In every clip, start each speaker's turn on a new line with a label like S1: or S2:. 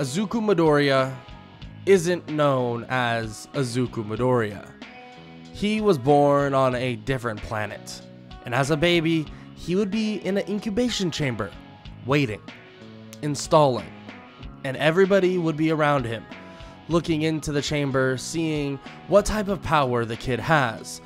S1: Izuku Midoriya isn't known as Izuku Midoriya. He was born on a different planet, and as a baby, he would be in an incubation chamber, waiting, installing, and everybody would be around him, looking into the chamber, seeing what type of power the kid has.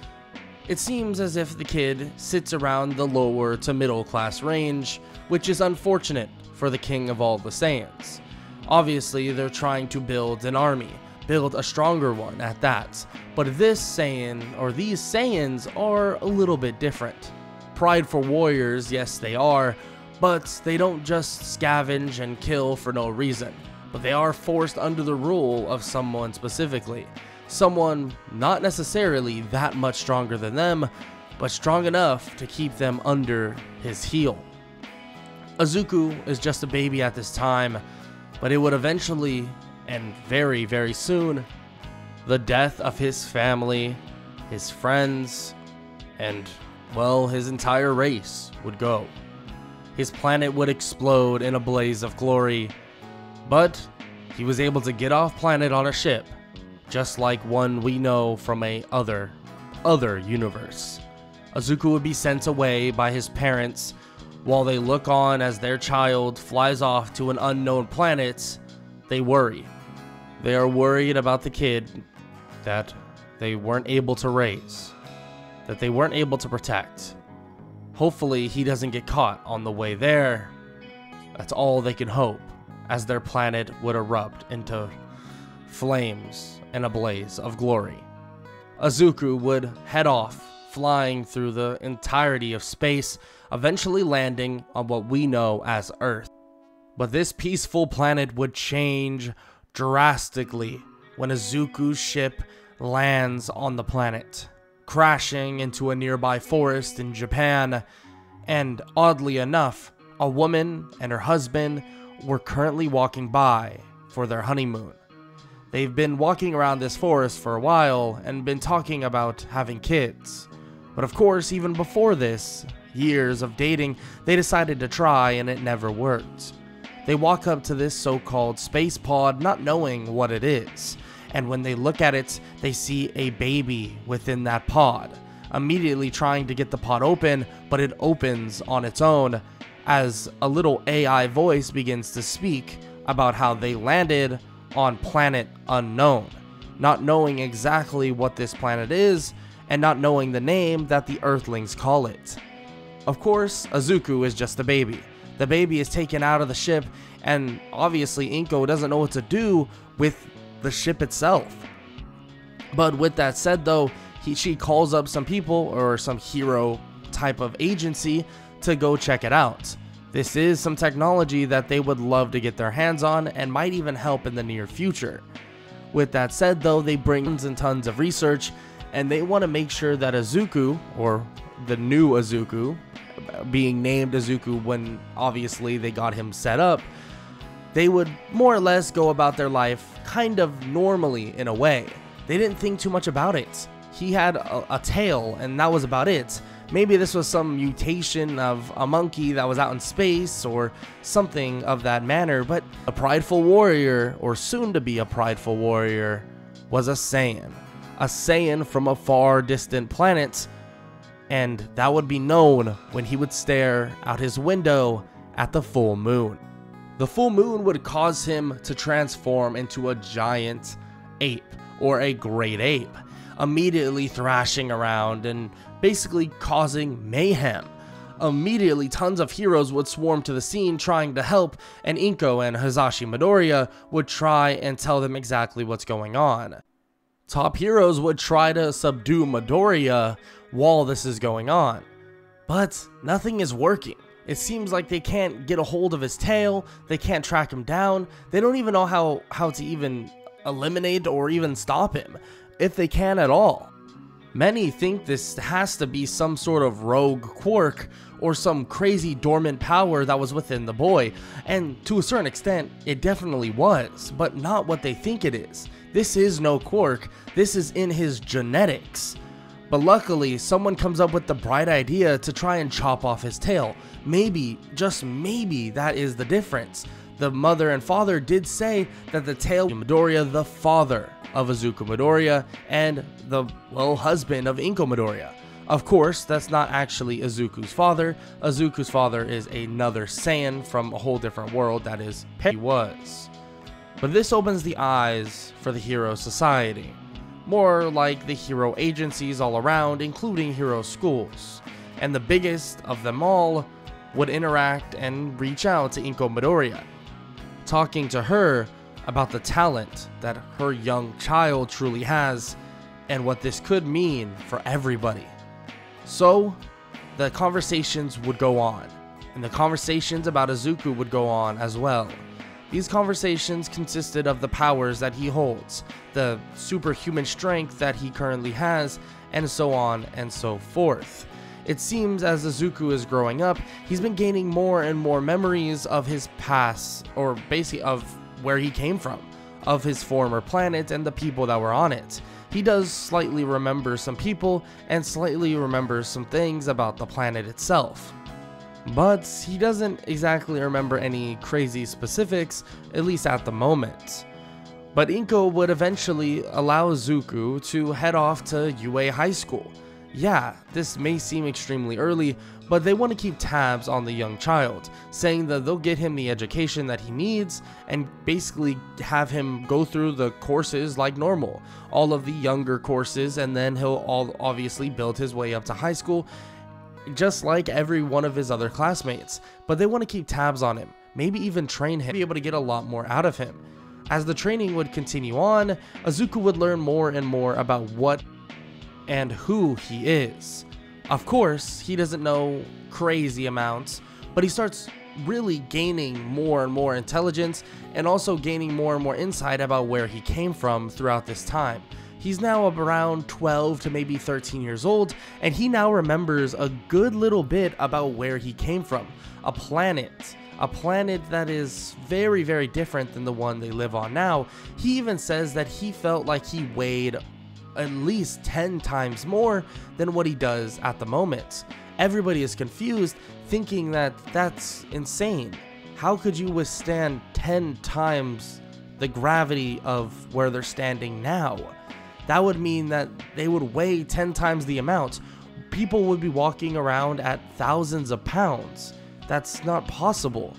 S1: It seems as if the kid sits around the lower to middle class range, which is unfortunate for the king of all the Saiyans. Obviously, they're trying to build an army, build a stronger one at that, but this Saiyan, or these Saiyans, are a little bit different. Prideful warriors, yes they are, but they don't just scavenge and kill for no reason, but they are forced under the rule of someone specifically. Someone not necessarily that much stronger than them, but strong enough to keep them under his heel. Izuku is just a baby at this time, but it would eventually, and very, very soon, the death of his family, his friends, and, well, his entire race would go. His planet would explode in a blaze of glory, but he was able to get off planet on a ship, just like one we know from a other universe. Izuku would be sent away by his parents while they look on as their child flies off to an unknown planet. They worry. They are worried about the kid that they weren't able to raise, that they weren't able to protect. Hopefully he doesn't get caught on the way there. That's all they can hope, as their planet would erupt into flames and a blaze of glory. Izuku would head off, flying through the entirety of space, eventually landing on what we know as Earth. But this peaceful planet would change drastically when Izuku's ship lands on the planet, crashing into a nearby forest in Japan, and oddly enough, a woman and her husband were currently walking by for their honeymoon. They've been walking around this forest for a while and been talking about having kids. But of course, even before this, years of dating, they decided to try and it never worked. They walk up to this so-called space pod not knowing what it is, and when they look at it, they see a baby within that pod, immediately trying to get the pod open, but it opens on its own as a little AI voice begins to speak about how they landed on planet unknown, not knowing exactly what this planet is, and not knowing the name that the Earthlings call it. Of course, Izuku is just a baby. The baby is taken out of the ship, and obviously Inko doesn't know what to do with the ship itself. But with that said though, she calls up some people, or some hero type of agency, to go check it out. This is some technology that they would love to get their hands on and might even help in the near future. With that said though, they bring tons and tons of research, and they want to make sure that Izuku, or the new Izuku, being named Izuku when obviously they got him set up, they would more or less go about their life kind of normally in a way. They didn't think too much about it. He had a tail, and that was about it. Maybe this was some mutation of a monkey that was out in space or something of that manner, but a prideful warrior, or soon to be a prideful warrior, was a Saiyan from a far distant planet, and that would be known when he would stare out his window at the full moon. The full moon would cause him to transform into a giant ape, or a great ape, immediately thrashing around and basically causing mayhem. Immediately, tons of heroes would swarm to the scene trying to help, and Inko and Hisashi Midoriya would try and tell them exactly what's going on. Top heroes would try to subdue Midoriya while this is going on, but nothing is working. It seems like they can't get a hold of his tail, they can't track him down, they don't even know how to even eliminate or even stop him, if they can at all. Many think this has to be some sort of rogue quirk or some crazy dormant power that was within the boy, and to a certain extent it definitely was, but not what they think it is. This is no quirk, this is in his genetics. But luckily, someone comes up with the bright idea to try and chop off his tail. Maybe, just maybe, that is the difference. The mother and father did say that the tale of Midoriya, the father of Izuku Midoriya, and the, well, husband of Inko Midoriya. Of course, that's not actually Izuku's father. Izuku's father is another Saiyan from a whole different world, that is, he was. But this opens the eyes for the Hero Society. More like the hero agencies all around, including hero schools. And the biggest of them all would interact and reach out to Inko Midoriya, talking to her about the talent that her young child truly has and what this could mean for everybody. So, the conversations would go on, and the conversations about Izuku would go on as well. These conversations consisted of the powers that he holds, the superhuman strength that he currently has, and so on and so forth. It seems as Izuku is growing up, he's been gaining more and more memories of his past, or basically of where he came from, of his former planet and the people that were on it. He does slightly remember some people and slightly remembers some things about the planet itself. But he doesn't exactly remember any crazy specifics, at least at the moment. But Inko would eventually allow Izuku to head off to UA High School. Yeah, this may seem extremely early, but they want to keep tabs on the young child, saying that they'll get him the education that he needs and basically have him go through the courses like normal, all of the younger courses, and then he'll obviously build his way up to high school just like every one of his other classmates. But they want to keep tabs on him, maybe even train him, be able to get a lot more out of him. As the training would continue on, Izuku would learn more and more about what and who he is. Of course, he doesn't know crazy amounts, but he starts really gaining more and more intelligence and also gaining more and more insight about where he came from throughout this time. He's now around 12 to maybe 13 years old, and he now remembers a good little bit about where he came from. A planet that is very, very different than the one they live on now. He even says that he felt like he weighed at least 10 times more than what he does at the moment. Everybody is confused, thinking that that's insane. How could you withstand 10 times the gravity of where they're standing now? That would mean that they would weigh 10 times the amount. People would be walking around at thousands of pounds. That's not possible.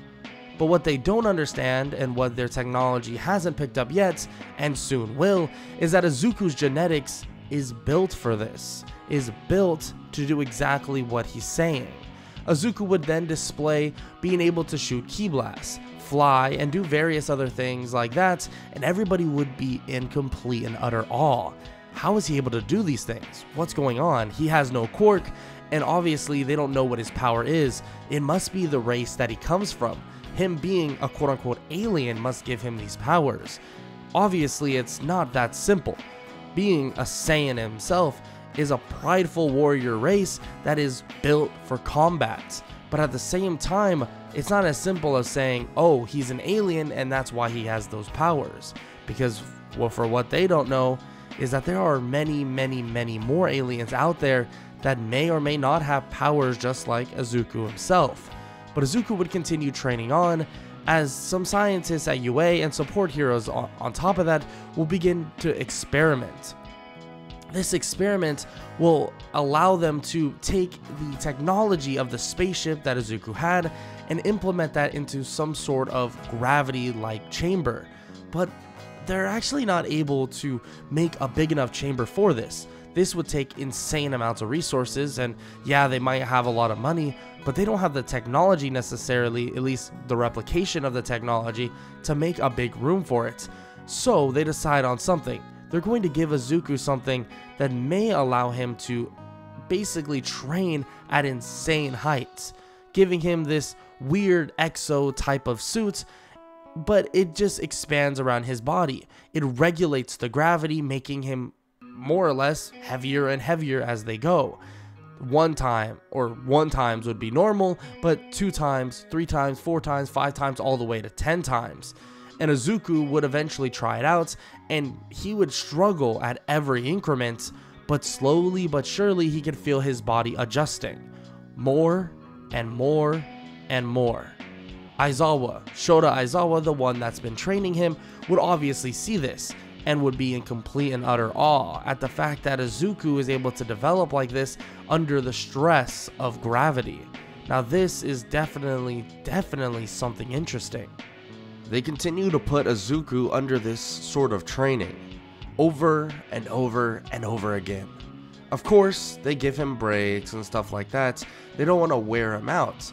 S1: But what they don't understand, and what their technology hasn't picked up yet, and soon will, is that Izuku's genetics is built for this, is built to do exactly what he's saying. Izuku would then display being able to shoot ki blasts, fly, and do various other things like that, and everybody would be in complete and utter awe. How is he able to do these things? What's going on? He has no quirk, and obviously they don't know what his power is. It must be the race that he comes from. Him being a quote-unquote alien must give him these powers. Obviously, it's not that simple. Being a Saiyan himself is a prideful warrior race that is built for combat. But at the same time, it's not as simple as saying, oh, he's an alien and that's why he has those powers. Because, well, for what they don't know is that there are many, many, many more aliens out there that may or may not have powers just like Izuku himself. But Izuku would continue training on, as some scientists at UA and support heroes on top of that will begin to experiment. This experiment will allow them to take the technology of the spaceship that Izuku had and implement that into some sort of gravity-like chamber. But they're actually not able to make a big enough chamber for this. This would take insane amounts of resources, and yeah, they might have a lot of money, but they don't have the technology necessarily, at least the replication of the technology, to make a big room for it. So they decide on something. They're going to give Izuku something that may allow him to basically train at insane heights, giving him this weird exo type of suit, but it just expands around his body. It regulates the gravity, making him more or less heavier and heavier as they go. One times would be normal, but 2 times, 3 times, 4 times, 5 times, all the way to 10 times. And Izuku would eventually try it out, and he would struggle at every increment, but slowly but surely he could feel his body adjusting. More and more and more. Shota Aizawa, the one that's been training him, would obviously see this and would be in complete and utter awe at the fact that Izuku is able to develop like this under the stress of gravity. Now this is definitely something interesting. They continue to put Izuku under this sort of training over and over and over again. Of course, they give him breaks and stuff like that. They don't want to wear him out,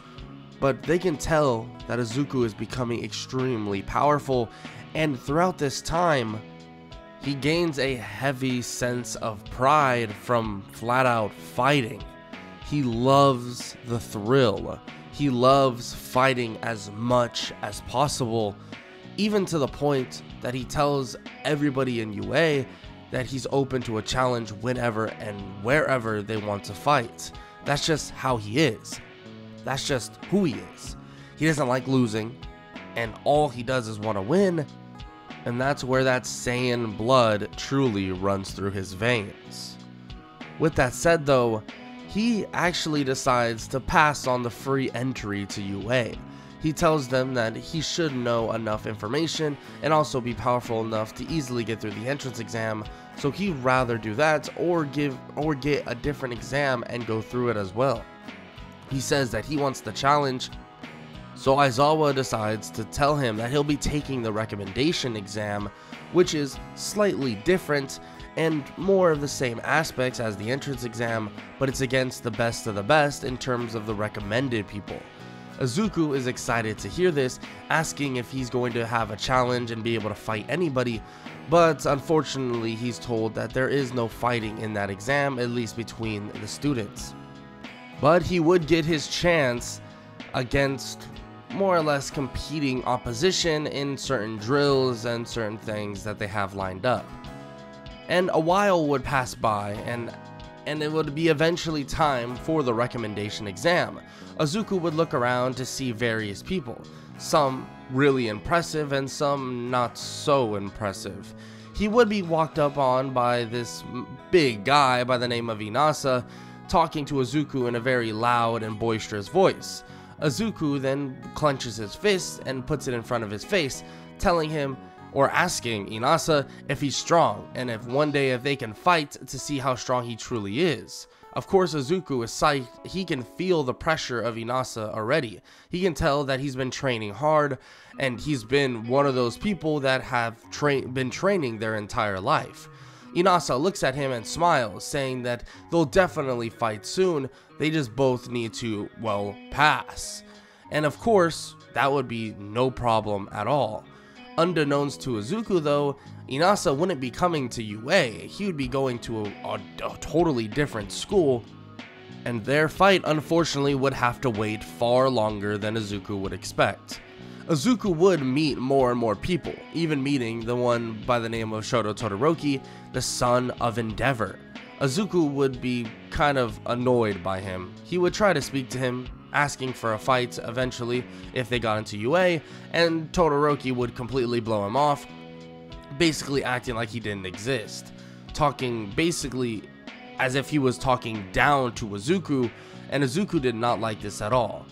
S1: but they can tell that Izuku is becoming extremely powerful, and throughout this time, he gains a heavy sense of pride from flat out fighting. He loves the thrill. He loves fighting as much as possible, even to the point that he tells everybody in UA that he's open to a challenge whenever and wherever they want to fight. That's just how he is. That's just who he is. He doesn't like losing, and all he does is want to win, and that's where that Saiyan blood truly runs through his veins. With that said though, he actually decides to pass on the free entry to UA. He tells them that he should know enough information and also be powerful enough to easily get through the entrance exam, so he'd rather do that or get a different exam and go through it as well. He says that he wants the challenge, so Aizawa decides to tell him that he'll be taking the recommendation exam, which is slightly different and more of the same aspects as the entrance exam, but it's against the best of the best in terms of the recommended people. Izuku is excited to hear this, asking if he's going to have a challenge and be able to fight anybody, but unfortunately he's told that there is no fighting in that exam, at least between the students. But he would get his chance against more or less competing opposition in certain drills and certain things that they have lined up. And a while would pass by, and it would be eventually time for the recommendation exam. Izuku would look around to see various people, some really impressive and some not so impressive. He would be walked up on by this big guy by the name of Inasa, talking to Izuku in a very loud and boisterous voice. Izuku then clenches his fist and puts it in front of his face, telling him or asking Inasa if he's strong, and if one day if they can fight to see how strong he truly is. Of course, Izuku is psyched. He can feel the pressure of Inasa already. He can tell that he's been training hard, and he's been one of those people that have been training their entire life. Inasa looks at him and smiles, saying that they'll definitely fight soon. They just both need to, well, pass. And of course, that would be no problem at all. Unbeknownst to Izuku though, Inasa wouldn't be coming to UA, he would be going to a totally different school, and their fight unfortunately would have to wait far longer than Izuku would expect. Izuku would meet more and more people, even meeting the one by the name of Shoto Todoroki, the son of Endeavor. Izuku would be kind of annoyed by him. He would try to speak to him, asking for a fight eventually if they got into UA, and Todoroki would completely blow him off, basically acting like he didn't exist, talking basically as if he was talking down to Izuku, and Izuku did not like this at all.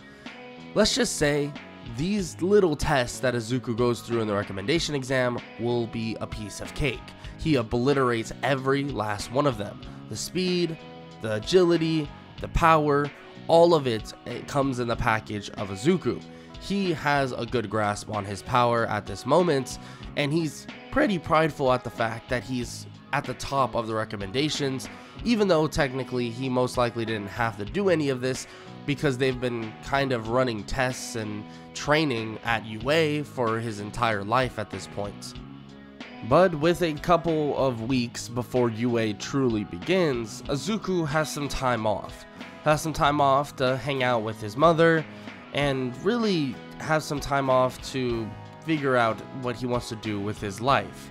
S1: Let's just say these little tests that Izuku goes through in the recommendation exam will be a piece of cake. He obliterates every last one of them. The speed, the agility, the power, all of it comes in the package of Izuku. He has a good grasp on his power at this moment, and he's pretty prideful at the fact that he's at the top of the recommendations, even though technically he most likely didn't have to do any of this because they've been kind of running tests and training at UA for his entire life at this point. But with a couple of weeks before UA truly begins, Izuku has some time off. To hang out with his mother and really have some time off to figure out what he wants to do with his life.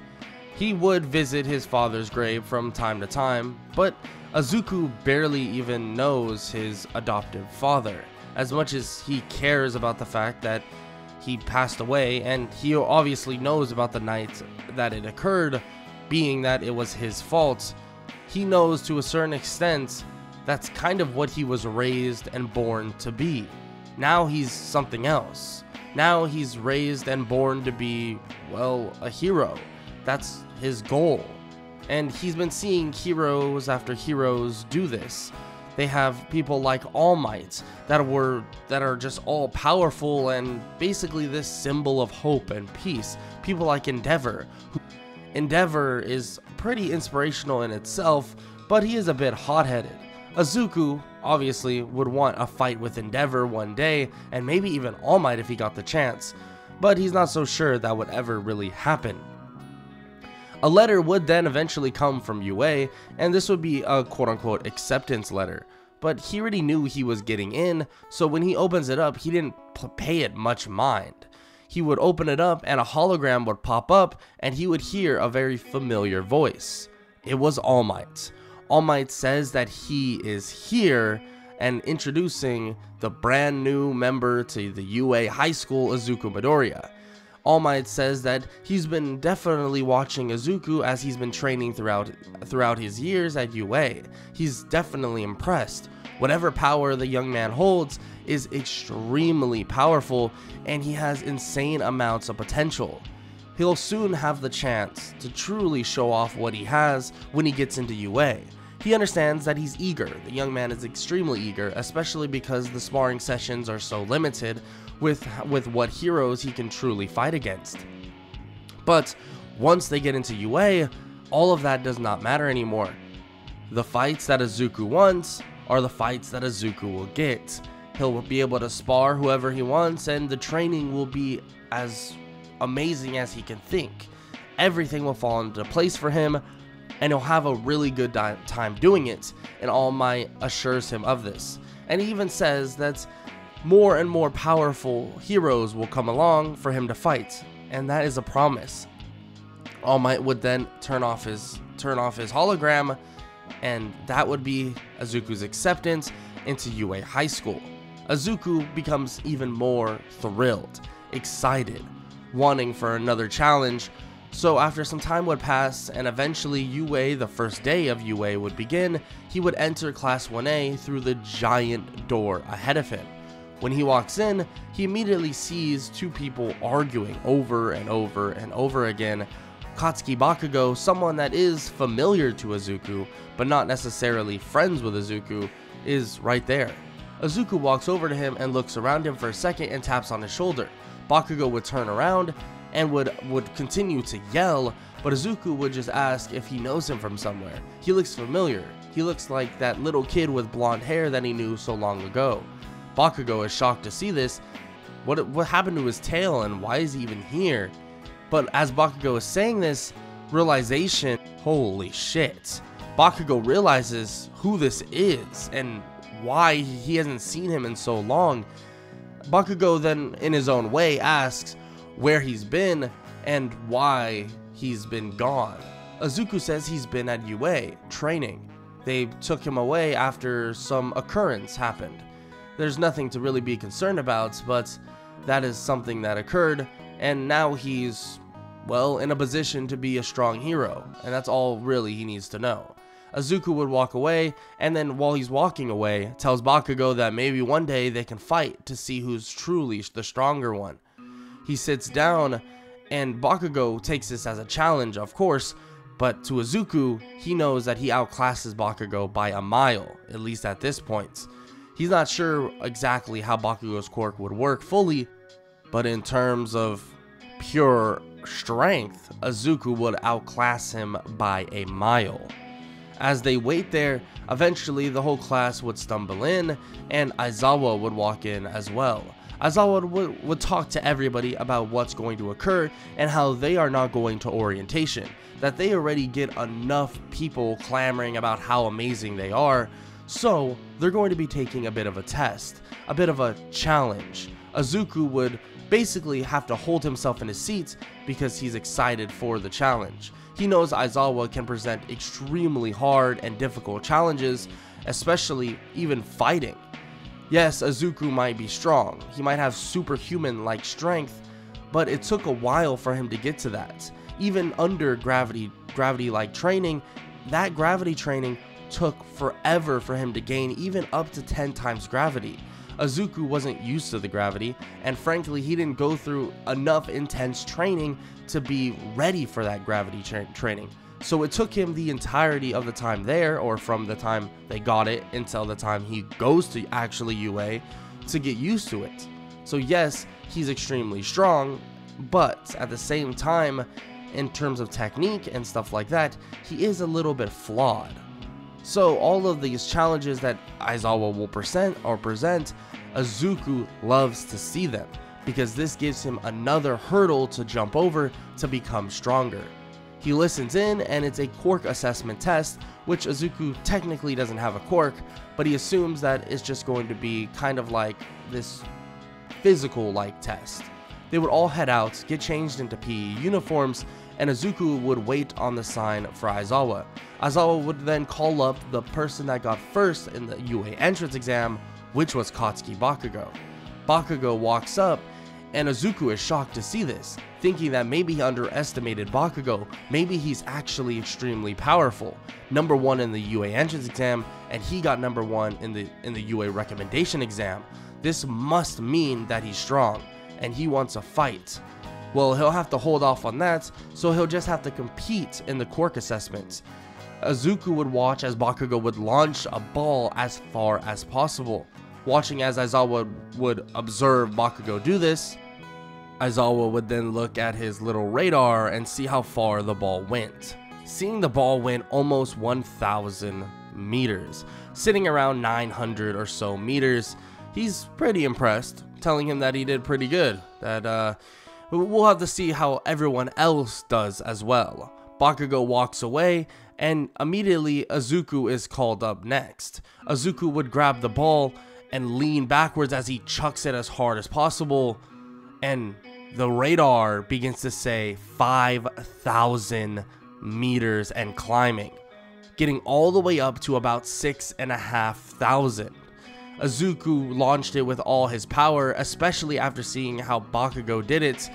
S1: He would visit his father's grave from time to time, but Izuku barely even knows his adoptive father, as much as he cares about the fact that he passed away, and he obviously knows about the night that it occurred, being that it was his fault. He knows to a certain extent that's kind of what he was raised and born to be. Now he's something else. Now he's raised and born to be, well, a hero. That's his goal. And he's been seeing heroes after heroes do this. They have people like All Might that are just all powerful and basically this symbol of hope and peace. People like Endeavor. Endeavor is pretty inspirational in itself, but he is a bit hot-headed. Izuku obviously would want a fight with Endeavor one day, and maybe even All Might if he got the chance, but he's not so sure that would ever really happen. A letter would then eventually come from Yue, and this would be a quote-unquote acceptance letter, but he already knew he was getting in, so when he opens it up, he didn't pay it much mind. He would open it up and a hologram would pop up, and he would hear a very familiar voice. It was All Might. All Might says that he is here and introducing the brand new member to the UA High School, Izuku Midoriya. All Might says that he's been definitely watching Izuku as he's been training throughout his years at UA. He's definitely impressed. Whatever power the young man holds is extremely powerful, and he has insane amounts of potential. He'll soon have the chance to truly show off what he has when he gets into UA. He understands that he's eager. The young man is extremely eager, especially because the sparring sessions are so limited with what heroes he can truly fight against. But once they get into UA, all of that does not matter anymore. The fights that Izuku wants are the fights that Izuku will get. He'll be able to spar whoever he wants, and the training will be as amazing as he can think. Everything will fall into place for him, and he'll have a really good time doing it, and All Might assures him of this. And he even says that more and more powerful heroes will come along for him to fight, and that is a promise. All Might would then turn off his hologram, and that would be Izuku's acceptance into UA High School. Izuku becomes even more thrilled, excited, wanting for another challenge. So after some time would pass and eventually UA, the first day of UA would begin, he would enter Class 1A through the giant door ahead of him. When he walks in, he immediately sees two people arguing over and over and over again. Katsuki Bakugo, someone that is familiar to Izuku, but not necessarily friends with Izuku, is right there. Izuku walks over to him and looks around him for a second and taps on his shoulder. Bakugo would turn around and would continue to yell, but Izuku would just ask if he knows him from somewhere. He looks familiar. He looks like that little kid with blonde hair that he knew so long ago. Bakugo is shocked to see this. What happened to his tail and why is he even here? But as Bakugo is saying this, realization, holy shit. Bakugo realizes who this is and why he hasn't seen him in so long. Bakugo then, in his own way, asks where he's been and why he's been gone. Izuku says he's been at UA, training. They took him away after some occurrence happened. There's nothing to really be concerned about, but that is something that occurred, and now he's, well, in a position to be a strong hero, and that's all really he needs to know. Izuku would walk away, and then while he's walking away, tells Bakugo that maybe one day they can fight to see who's truly the stronger one. He sits down, and Bakugo takes this as a challenge, of course, but to Izuku, he knows that he outclasses Bakugo by a mile, at least at this point. He's not sure exactly how Bakugo's quirk would work fully, but in terms of pure strength, Izuku would outclass him by a mile. As they wait there, eventually the whole class would stumble in, and Aizawa would walk in as well. Aizawa would talk to everybody about what's going to occur and how they are not going to orientation, that they already get enough people clamoring about how amazing they are, so they're going to be taking a bit of a test, a bit of a challenge. Izuku would basically have to hold himself in his seat because he's excited for the challenge. He knows Aizawa can present extremely hard and difficult challenges, especially even fighting. Yes, Izuku might be strong, he might have superhuman-like strength, but it took a while for him to get to that. Even under gravity-like training, that gravity training took forever for him to gain, even up to 10 times gravity. Izuku wasn't used to the gravity, and frankly, he didn't go through enough intense training to be ready for that gravity training. So it took him the entirety of the time there, or from the time they got it until the time he goes to actually UA, to get used to it. So yes, he's extremely strong, but at the same time, in terms of technique and stuff like that, he is a little bit flawed. So all of these challenges that Aizawa will present, Izuku loves to see them, because this gives him another hurdle to jump over to become stronger. He listens in, and it's a quirk assessment test, which Izuku technically doesn't have a quirk, but he assumes that it's just going to be kind of like this physical-like test. They would all head out, get changed into PE uniforms, and Izuku would wait on the sign for Aizawa. Aizawa would then call up the person that got first in the UA entrance exam, which was Katsuki Bakugo. Bakugo walks up, and Izuku is shocked to see this, thinking that maybe he underestimated Bakugo, maybe he's actually extremely powerful. Number 1 in the UA entrance exam, and he got number 1 in the UA recommendation exam. This must mean that he's strong, and he wants a fight. Well, he'll have to hold off on that, so he'll just have to compete in the quirk assessments. Izuku would watch as Bakugo would launch a ball as far as possible. Watching as Aizawa would observe Bakugo do this, Aizawa would then look at his little radar and see how far the ball went. Seeing the ball went almost 1,000 meters, sitting around 900 or so meters, he's pretty impressed, telling him that he did pretty good, that we'll have to see how everyone else does as well. Bakugo walks away, and immediately Izuku is called up next. Izuku would grab the ball and lean backwards as he chucks it as hard as possible, and the radar begins to say 5,000 meters and climbing, getting all the way up to about 6,500. Izuku launched it with all his power, especially after seeing how Bakugo did it,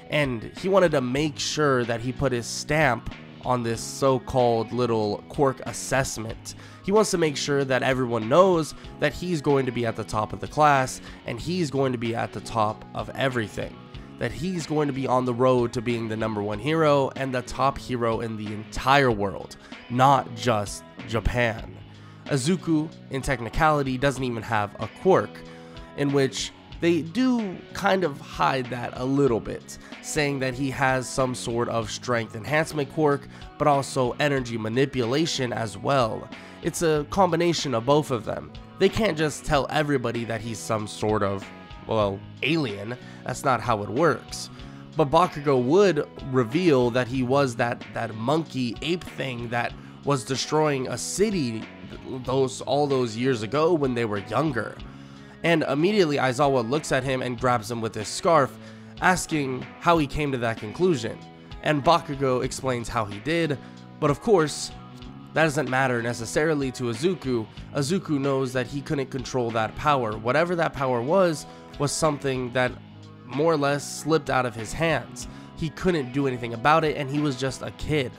S1: and he wanted to make sure that he put his stamp on this so-called little quirk assessment. He wants to make sure that everyone knows that he's going to be at the top of the class, and he's going to be at the top of everything. That he's going to be on the road to being the #1 hero and the top hero in the entire world, not just Japan. Izuku, in technicality, doesn't even have a quirk, in which they do kind of hide that a little bit, saying that he has some sort of strength enhancement quirk, but also energy manipulation as well. It's a combination of both of them. They can't just tell everybody that he's some sort of, well, alien. That's not how it works. But Bakugo would reveal that he was that monkey ape thing that was destroying a city all those years ago when they were younger. And immediately Aizawa looks at him and grabs him with his scarf, asking how he came to that conclusion. And Bakugo explains how he did, but of course, that doesn't matter necessarily to Izuku. Izuku knows that he couldn't control that power. Whatever that power was something that more or less slipped out of his hands. He couldn't do anything about it, and he was just a kid.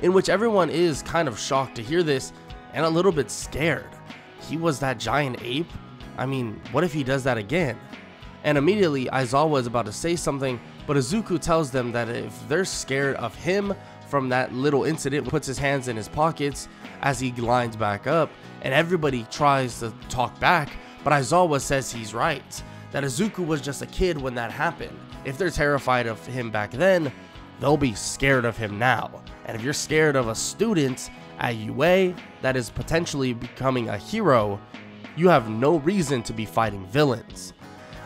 S1: In which everyone is kind of shocked to hear this, and a little bit scared. He was that giant ape? I mean, what if he does that again? And immediately Aizawa is about to say something, but Izuku tells them that if they're scared of him from that little incident, puts his hands in his pockets as he lines back up, and everybody tries to talk back, but Aizawa says he's right, that Izuku was just a kid when that happened. If they're terrified of him back then, they'll be scared of him now. And if you're scared of a student at UA that is potentially becoming a hero, you have no reason to be fighting villains.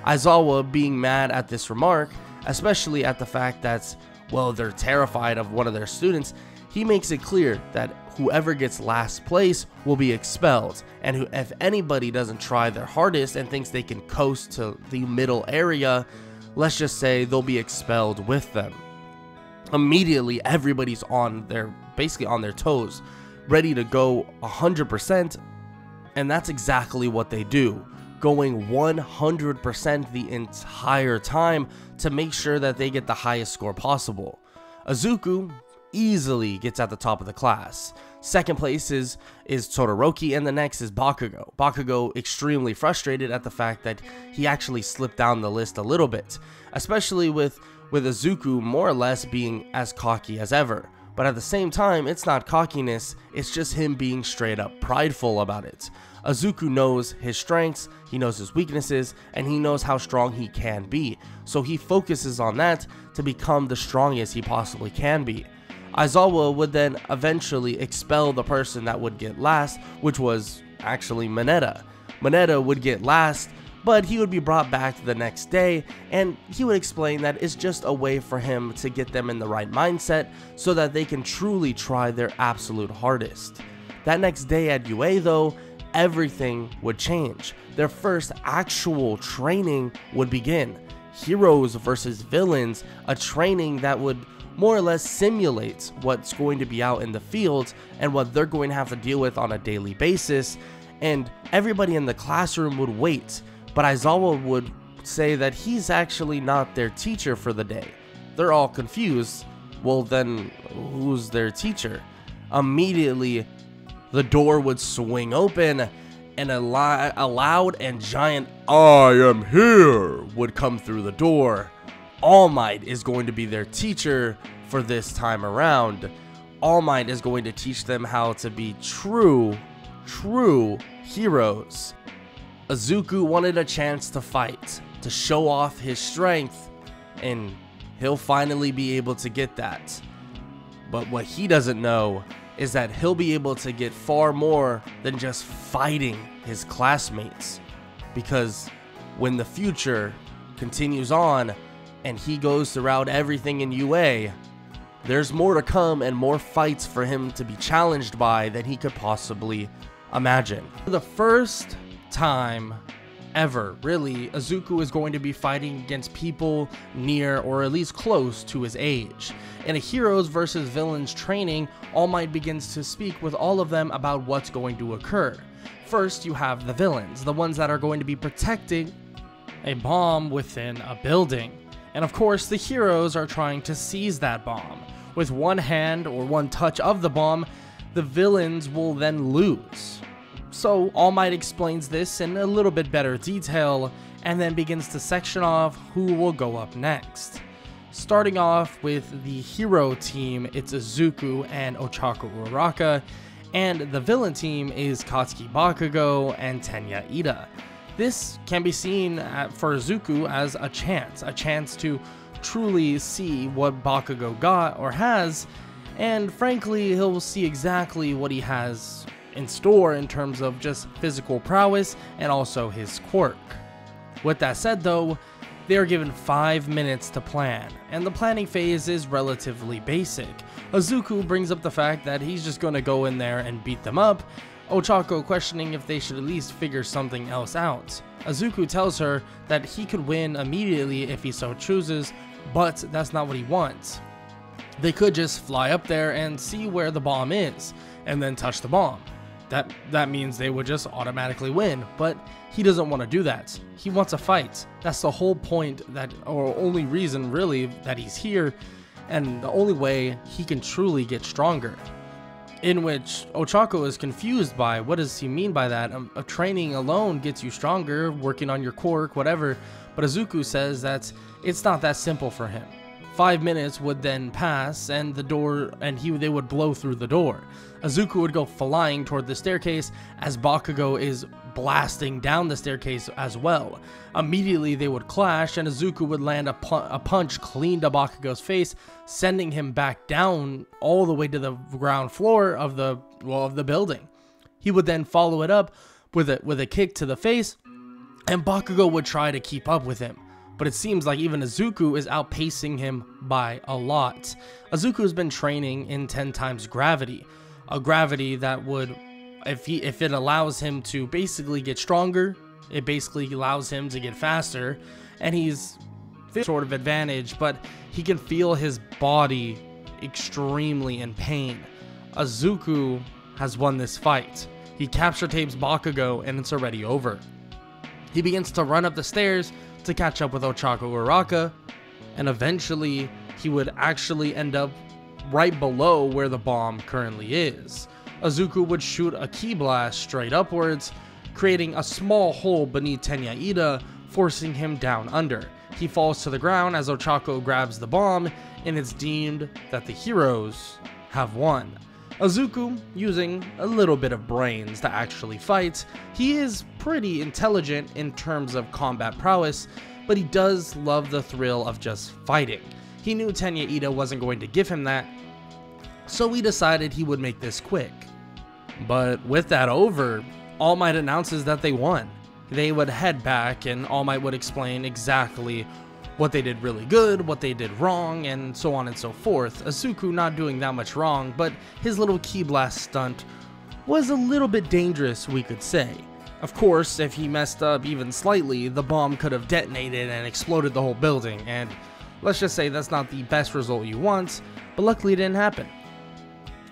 S1: Aizawa being mad at this remark, especially at the fact that, well, they're terrified of one of their students, he makes it clear that whoever gets last place will be expelled, and if anybody doesn't try their hardest and thinks they can coast to the middle area, let's just say they'll be expelled with them. Immediately, everybody's basically on their toes, ready to go 100%, and that's exactly what they do, going 100% the entire time to make sure that they get the highest score possible. Izuku easily gets at the top of the class, Second place is Todoroki, and the next is Bakugo. Bakugo extremely frustrated at the fact that he actually slipped down the list a little bit, especially with Izuku more or less being as cocky as ever. But at the same time, it's not cockiness, it's just him being straight up prideful about it. Izuku knows his strengths, he knows his weaknesses, and he knows how strong he can be. So he focuses on that to become the strongest he possibly can be. Aizawa would then eventually expel the person that would get last, which was actually Mineta. Mineta would get last, but he would be brought back the next day, and he would explain that it's just a way for him to get them in the right mindset so that they can truly try their absolute hardest. That next day at UA though, everything would change. Their first actual training would begin. Heroes versus villains, a training that would more or less simulate what's going to be out in the field and what they're going to have to deal with on a daily basis, and everybody in the classroom would wait, but Aizawa would say that he's actually not their teacher for the day. They're all confused. Well then, who's their teacher? Immediately, the door would swing open and a loud and giant "I am here" would come through the door. All Might is going to be their teacher for this time around. All Might is going to teach them how to be true heroes. Izuku wanted a chance to fight, to show off his strength, and he'll finally be able to get that. But what he doesn't know is that he'll be able to get far more than just fighting his classmates. Because when the future continues on and he goes throughout everything in UA, there's more to come and more fights for him to be challenged by than he could possibly imagine. For the first time ever, really, Izuku is going to be fighting against people near or at least close to his age. In a heroes versus villains training, All Might begins to speak with all of them about what's going to occur. First, you have the villains, the ones that are going to be protecting a bomb within a building. And of course, the heroes are trying to seize that bomb. With one hand or one touch of the bomb, the villains will then lose. So All Might explains this in a little bit better detail and then begins to section off who will go up next. Starting off with the hero team, it's Izuku and Ochako Uraraka, and the villain team is Katsuki Bakugo and Tenya Ida. This can be seen for Izuku as a chance to truly see what Bakugo got or has, and frankly he'll see exactly what he has in store in terms of just physical prowess and also his quirk. With that said though, they are given 5 minutes to plan, and the planning phase is relatively basic. Izuku brings up the fact that he's just going to go in there and beat them up, Ochako questioning if they should at least figure something else out. Izuku tells her that he could win immediately if he so chooses, but that's not what he wants. They could just fly up there and see where the bomb is, and then touch the bomb. That means they would just automatically win, but he doesn't want to do that. He wants a fight. That's the whole point, or only reason really that he's here, and the only way he can truly get stronger. In which Ochako is confused by, what does he mean by that? A training alone gets you stronger, working on your quirk, whatever, but Izuku says that it's not that simple for him. 5 minutes would then pass and they would blow through the door. Izuku would go flying toward the staircase as Bakugo is blasting down the staircase as well. Immediately they would clash and Izuku would land a punch clean to Bakugo's face, sending him back down all the way to the ground floor of the building. He would then follow it up with a kick to the face, and Bakugo would try to keep up with him. But it seems like even Izuku is outpacing him by a lot. Izuku has been training in 10 times gravity, a gravity that would, if it allows him to basically get stronger, it basically allows him to get faster, and he's sort of advantage, but he can feel his body extremely in pain. Izuku has won this fight. He capture tapes Bakugo and it's already over. He begins to run up the stairs to catch up with Ochako Uraraka, and eventually he would actually end up right below where the bomb currently is. Izuku would shoot a ki blast straight upwards, creating a small hole beneath Tenya Ida, forcing him down under. He falls to the ground as Ochako grabs the bomb, and it's deemed that the heroes have won. Izuku, using a little bit of brains to actually fight, he is pretty intelligent in terms of combat prowess, but he does love the thrill of just fighting. He knew Tenya Ida wasn't going to give him that, so he decided he would make this quick. But with that over, All Might announces that they won. They would head back and All Might would explain exactly what they did really good, what they did wrong, and so on and so forth. Izuku not doing that much wrong, but his little ki blast stunt was a little bit dangerous, we could say. Of course, if he messed up even slightly, the bomb could have detonated and exploded the whole building, and let's just say that's not the best result you want, but luckily it didn't happen.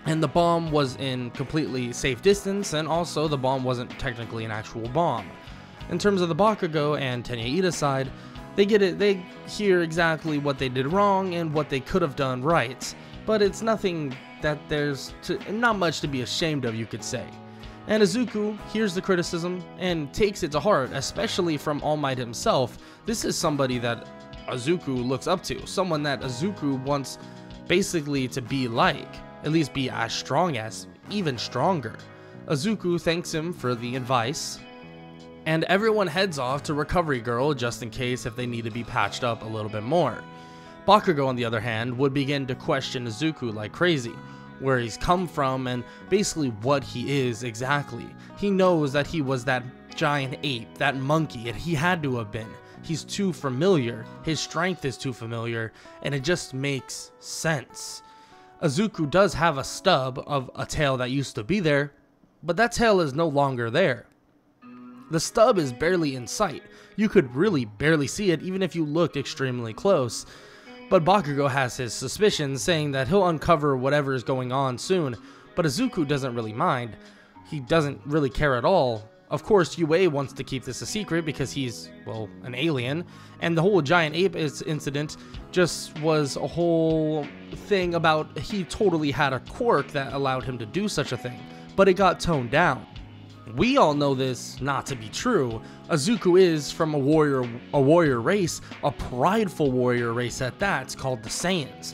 S1: And the bomb was in completely safe distance, and also the bomb wasn't technically an actual bomb. In terms of the Bakugo and Tenya Ida side, they get it, they hear exactly what they did wrong and what they could have done right, but it's nothing that not much to be ashamed of, you could say. And Izuku hears the criticism and takes it to heart, especially from All Might himself. This is somebody that Izuku looks up to, someone that Izuku wants basically to be like, at least be as strong as, even stronger. Izuku thanks him for the advice, and everyone heads off to Recovery Girl just in case if they need to be patched up a little bit more. Bakugo, on the other hand, would begin to question Izuku like crazy, where he's come from and basically what he is exactly. He knows that he was that giant ape, that monkey, and he had to have been. He's too familiar, his strength is too familiar, and it just makes sense. Izuku does have a stub of a tail that used to be there, but that tail is no longer there. The stub is barely in sight. You could really barely see it even if you looked extremely close. But Bakugo has his suspicions, saying that he'll uncover whatever is going on soon, but Izuku doesn't really mind. He doesn't really care at all. Of course, Yue wants to keep this a secret because he's, well, an alien, and the whole giant ape incident just was a whole thing about he totally had a quirk that allowed him to do such a thing, but it got toned down. We all know this not to be true. Izuku is from a warrior race, a prideful warrior race at that, called the Saiyans,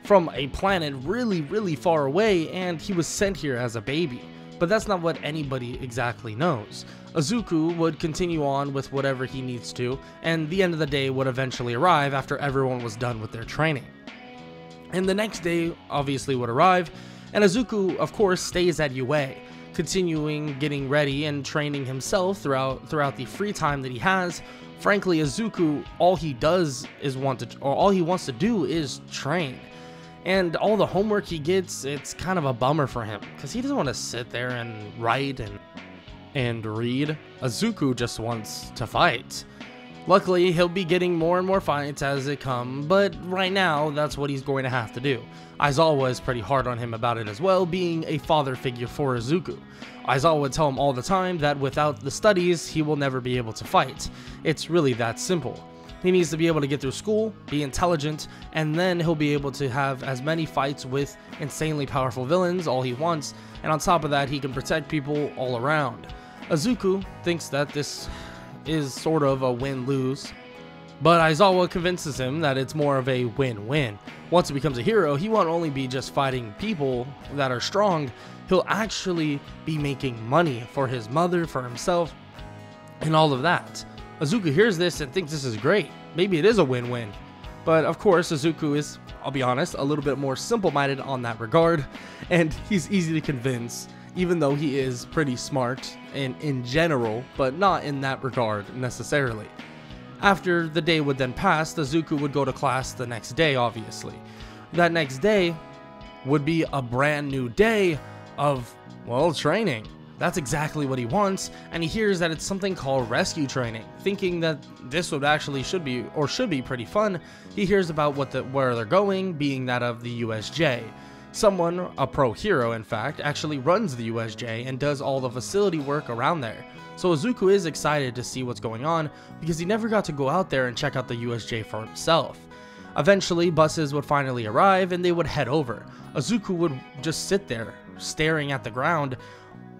S1: from a planet really, really far away, and he was sent here as a baby. But that's not what anybody exactly knows. Izuku would continue on with whatever he needs to, and the end of the day would eventually arrive after everyone was done with their training. And the next day obviously would arrive, and Izuku of course stays at UA, continuing getting ready and training himself throughout the free time that he has. Frankly, Izuku, all he wants to do is train. And all the homework he gets, it's kind of a bummer for him, because he doesn't want to sit there and write and read. Izuku just wants to fight. Luckily, he'll be getting more and more fights as they come, but right now, that's what he's going to have to do. Aizawa is pretty hard on him about it as well, being a father figure for Izuku. Aizawa would tell him all the time that without the studies, he will never be able to fight. It's really that simple. He needs to be able to get through school, be intelligent, and then he'll be able to have as many fights with insanely powerful villains all he wants, and on top of that, he can protect people all around. Izuku thinks that this is sort of a win-lose, but Aizawa convinces him that it's more of a win-win. Once he becomes a hero, he won't only be just fighting people that are strong, he'll actually be making money for his mother, for himself, and all of that. Izuku hears this and thinks this is great. Maybe it is a win-win. But of course, Izuku is, I'll be honest, a little bit more simple-minded on that regard, and he's easy to convince, even though he is pretty smart in general, but not in that regard necessarily. After the day would then pass, Izuku would go to class the next day, obviously. That next day would be a brand new day of, well, training. That's exactly what he wants, and he hears that it's something called rescue training. Thinking that this would actually should be pretty fun, he hears about where they're going, being that of the USJ. Someone, a pro hero in fact, actually runs the USJ and does all the facility work around there. So Izuku is excited to see what's going on because he never got to go out there and check out the USJ for himself. Eventually, buses would finally arrive and they would head over. Izuku would just sit there staring at the ground,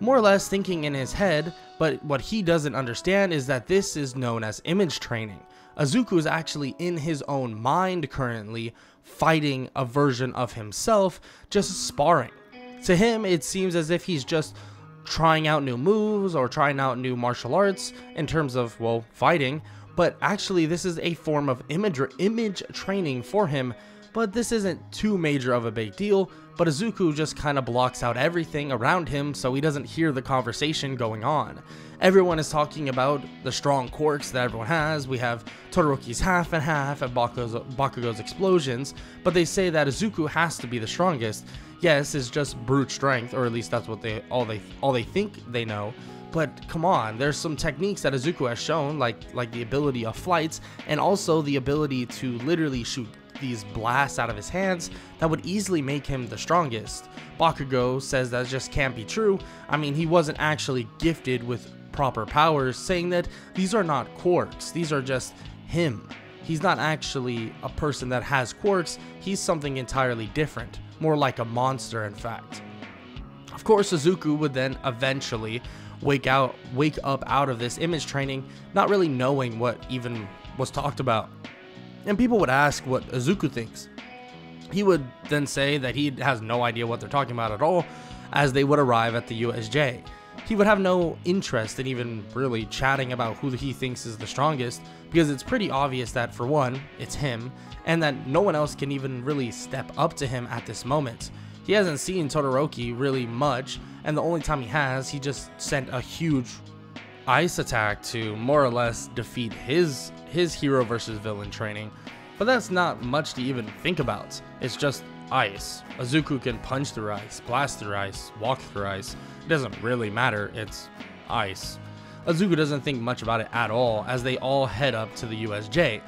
S1: more or less thinking in his head, but what he doesn't understand is that this is known as image training. Izuku is actually in his own mind currently, fighting a version of himself, just sparring. To him, it seems as if he's just trying out new moves or trying out new martial arts in terms of, well, fighting, but actually this is a form of image training for him, but this isn't too major of a big deal. But Izuku just kind of blocks out everything around him so he doesn't hear the conversation going on. Everyone is talking about the strong quirks that everyone has. We have Todoroki's half and half and Bakugo's explosions, but they say that Izuku has to be the strongest. Yes, it's just brute strength, or at least that's what all they think they know. But come on, there's some techniques that Izuku has shown, like the ability of flights, and also the ability to literally shoot these blasts out of his hands that would easily make him the strongest. Bakugo says that just can't be true. I mean, he wasn't actually gifted with proper powers, saying that these are not quirks, these are just him. He's not actually a person that has quirks, he's something entirely different, more like a monster in fact. Of course, Izuku would then eventually wake up out of this image training, not really knowing what even was talked about. And people would ask what Izuku thinks. He would then say that he has no idea what they're talking about at all, as they would arrive at the USJ. He would have no interest in even really chatting about who he thinks is the strongest, because it's pretty obvious that, for one, it's him, and that no one else can even really step up to him at this moment. He hasn't seen Todoroki really much, and the only time he has, he just sent a huge ice attack to more or less defeat his hero versus villain training. But that's not much to even think about. It's just ice. Izuku can punch through ice, blast through ice, walk through ice. It doesn't really matter, it's ice. Izuku doesn't think much about it at all as they all head up to the USJ,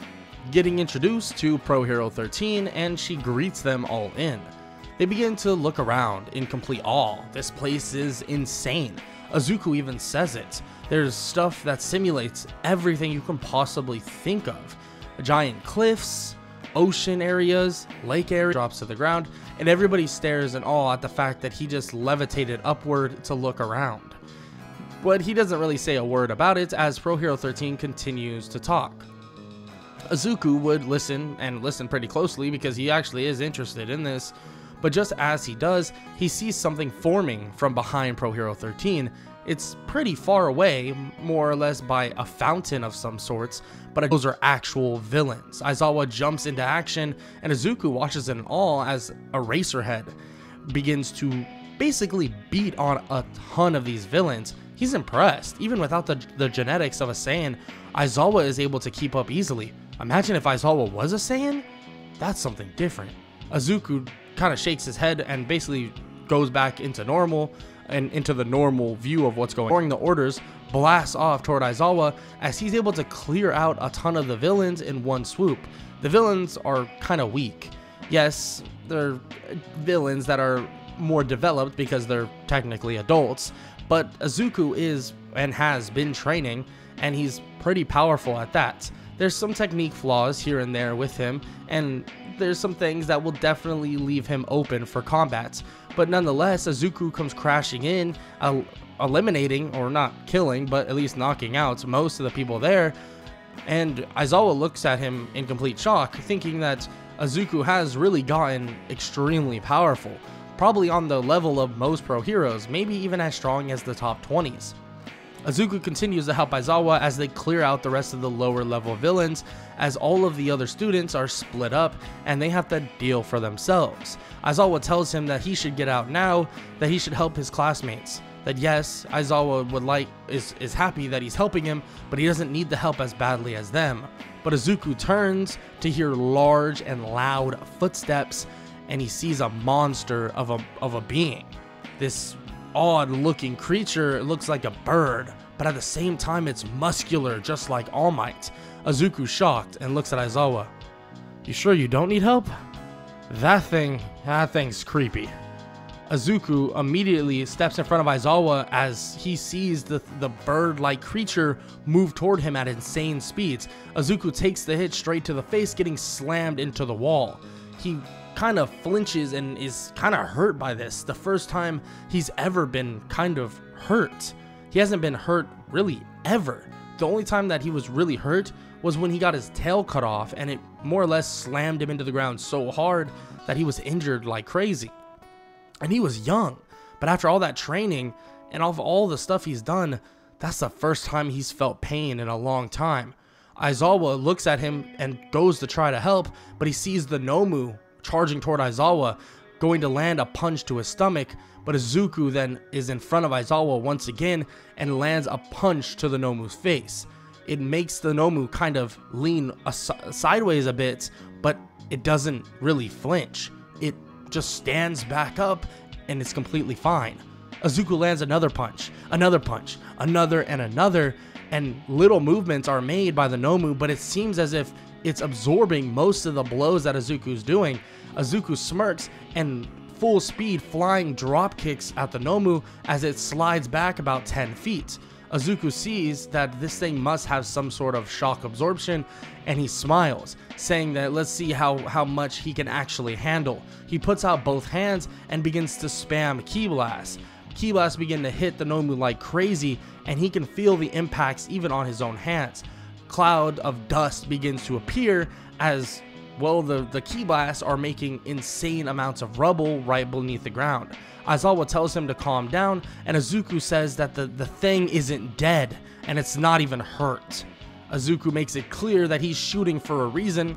S1: getting introduced to Pro Hero 13, and she greets them all in. They begin to look around in complete awe. This place is insane. Izuku even says it. There's stuff that simulates everything you can possibly think of. Giant cliffs, ocean areas, lake area drops to the ground, and everybody stares in awe at the fact that he just levitated upward to look around. But he doesn't really say a word about it as Pro Hero 13 continues to talk. Izuku would listen, and listen pretty closely because he actually is interested in this, but just as he does, he sees something forming from behind Pro Hero 13. It's pretty far away, more or less by a fountain of some sorts, but those are actual villains. Aizawa jumps into action, and Izuku watches in awe as Eraserhead begins to basically beat on a ton of these villains. He's impressed. Even without the genetics of a Saiyan, Aizawa is able to keep up easily. Imagine if Aizawa was a Saiyan? That's something different. Izuku kind of shakes his head and basically goes back into normal, and into the normal view of what's going on. Ignoring the orders, blasts off toward Aizawa as he's able to clear out a ton of the villains in one swoop. The villains are kind of weak. Yes, they're villains that are more developed because they're technically adults, but Izuku is and has been training, and he's pretty powerful at that. There's some technique flaws here and there with him, and there's some things that will definitely leave him open for combats. But nonetheless, Izuku comes crashing in, eliminating, or not killing, but at least knocking out most of the people there. And Aizawa looks at him in complete shock, thinking that Izuku has really gotten extremely powerful. Probably on the level of most pro heroes, maybe even as strong as the top 20s. Izuku continues to help Aizawa as they clear out the rest of the lower level villains, as all of the other students are split up and they have to deal for themselves. Aizawa tells him that he should get out now, that he should help his classmates. That yes, Aizawa is happy that he's helping him, but he doesn't need the help as badly as them. But Izuku turns to hear large and loud footsteps, and he sees a monster of a being. This odd looking creature. It looks like a bird, but at the same time it's muscular, just like All Might. Izuku's shocked and looks at Aizawa. You sure you don't need help? That thing's creepy. Izuku immediately steps in front of Aizawa as he sees the bird-like creature move toward him at insane speeds. Izuku takes the hit straight to the face, getting slammed into the wall. He kind of flinches and is kind of hurt by this. The first time he's ever been kind of hurt. He hasn't been hurt really ever. The only time that he was really hurt was when he got his tail cut off, and it more or less slammed him into the ground so hard that he was injured like crazy. And he was young, but after all that training and all the stuff he's done, that's the first time he's felt pain in a long time. Aizawa looks at him and goes to try to help, but he sees the Nomu charging toward Aizawa, going to land a punch to his stomach, but Izuku then is in front of Aizawa once again and lands a punch to the Nomu's face. It makes the Nomu kind of lean sideways a bit, but it doesn't really flinch. It just stands back up and it's completely fine. Izuku lands another punch, another and another, and little movements are made by the Nomu, but it seems as if it's absorbing most of the blows that Izuku's doing. Izuku smirks and full speed flying drop kicks at the Nomu as it slides back about 10 feet. Izuku sees that this thing must have some sort of shock absorption, and he smiles, saying that let's see how much he can actually handle. He puts out both hands and begins to spam Ki Blast. Ki Blasts begin to hit the Nomu like crazy, and he can feel the impacts even on his own hands. Cloud of dust begins to appear as well. The Ki Blasts are making insane amounts of rubble right beneath the ground. Aizawa tells him to calm down, and Izuku says that the thing isn't dead and it's not even hurt. Izuku makes it clear that he's shooting for a reason,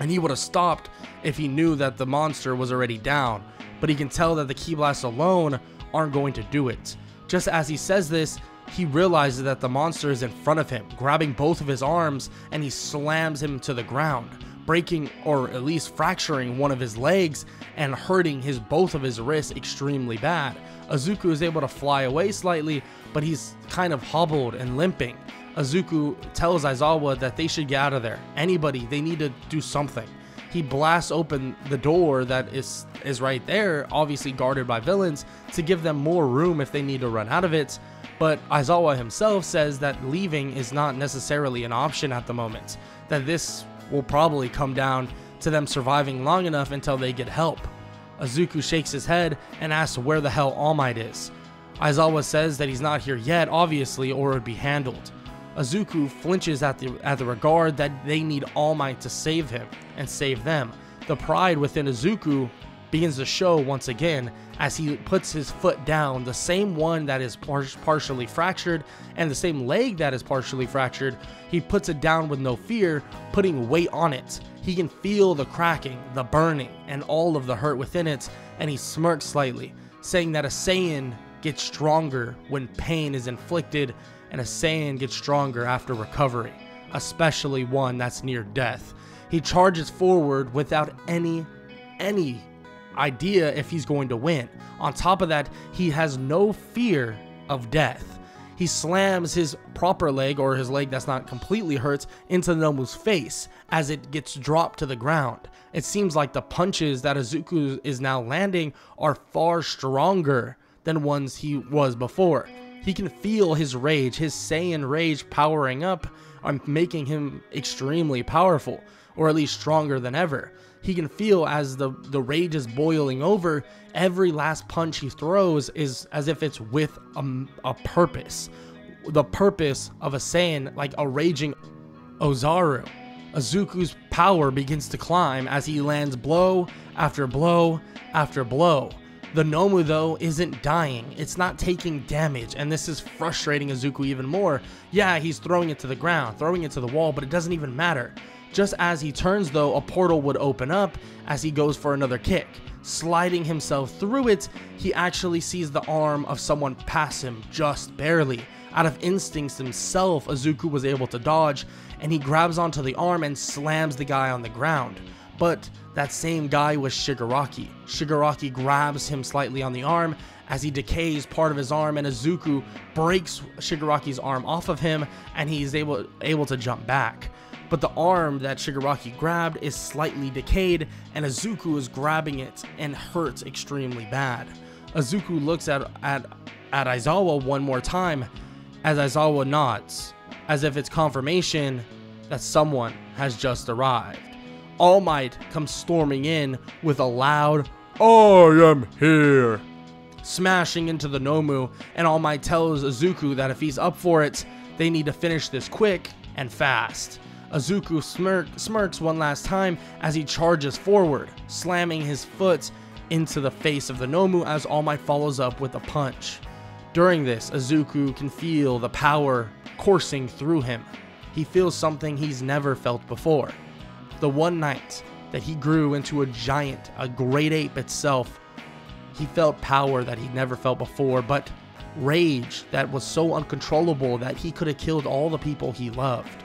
S1: and he would have stopped if he knew that the monster was already down, but he can tell that the Ki Blasts alone aren't going to do it. Just as he says this, he realizes that the monster is in front of him, grabbing both of his arms, and he slams him to the ground, breaking or at least fracturing one of his legs and hurting both of his wrists extremely bad. Izuku is able to fly away slightly, but he's kind of hobbled and limping. Izuku tells Aizawa that they should get out of there. Anybody, they need to do something. He blasts open the door that is right there, obviously guarded by villains, to give them more room if they need to run out of it. But Aizawa himself says that leaving is not necessarily an option at the moment, that this will probably come down to them surviving long enough until they get help. Izuku shakes his head and asks where the hell All Might is. Aizawa says that he's not here yet, obviously, or it would be handled. Izuku flinches at the regard that they need All Might to save him and save them. The pride within Izuku begins to show once again as he puts his foot down, the same one that is partially fractured and the same leg that is partially fractured. He puts it down with no fear, putting weight on it. He can feel the cracking, the burning, and all of the hurt within it, and he smirks slightly, saying that a Saiyan gets stronger when pain is inflicted, and a Saiyan gets stronger after recovery, especially one that's near death. He charges forward without any idea if he's going to win. On top of that, he has no fear of death. He slams his proper leg, or his leg that's not completely hurt, into Nomu's face as it gets dropped to the ground. It seems like the punches that Izuku is now landing are far stronger than ones he was before. He can feel his rage, his Saiyan rage powering up, making him extremely powerful, or at least stronger than ever. He can feel as the rage is boiling over. Every last punch he throws is as if it's with a purpose. The purpose of a Saiyan, like a raging Ozaru. Izuku's power begins to climb as he lands blow after blow after blow. The Nomu, though, isn't dying. It's not taking damage, and this is frustrating Izuku even more. Yeah, he's throwing it to the ground, throwing it to the wall, but it doesn't even matter. Just as he turns, though, a portal would open up as he goes for another kick. Sliding himself through it, he actually sees the arm of someone pass him just barely. Out of instincts himself, Izuku was able to dodge, and he grabs onto the arm and slams the guy on the ground. But that same guy was Shigaraki. Shigaraki grabs him slightly on the arm as he decays part of his arm, and Izuku breaks Shigaraki's arm off of him, and he's able to jump back. But the arm that Shigaraki grabbed is slightly decayed, and Izuku is grabbing it and hurts extremely bad. Izuku looks at Aizawa one more time as Aizawa nods, as if it's confirmation that someone has just arrived. All Might comes storming in with a loud, "I am here," smashing into the Nomu, and All Might tells Izuku that if he's up for it, they need to finish this quick and fast. Izuku smirks one last time as he charges forward, slamming his foot into the face of the Nomu as All Might follows up with a punch. During this, Izuku can feel the power coursing through him. He feels something he's never felt before. The one night that he grew into a giant, a great ape itself, he felt power that he'd never felt before, but rage that was so uncontrollable that he could have killed all the people he loved.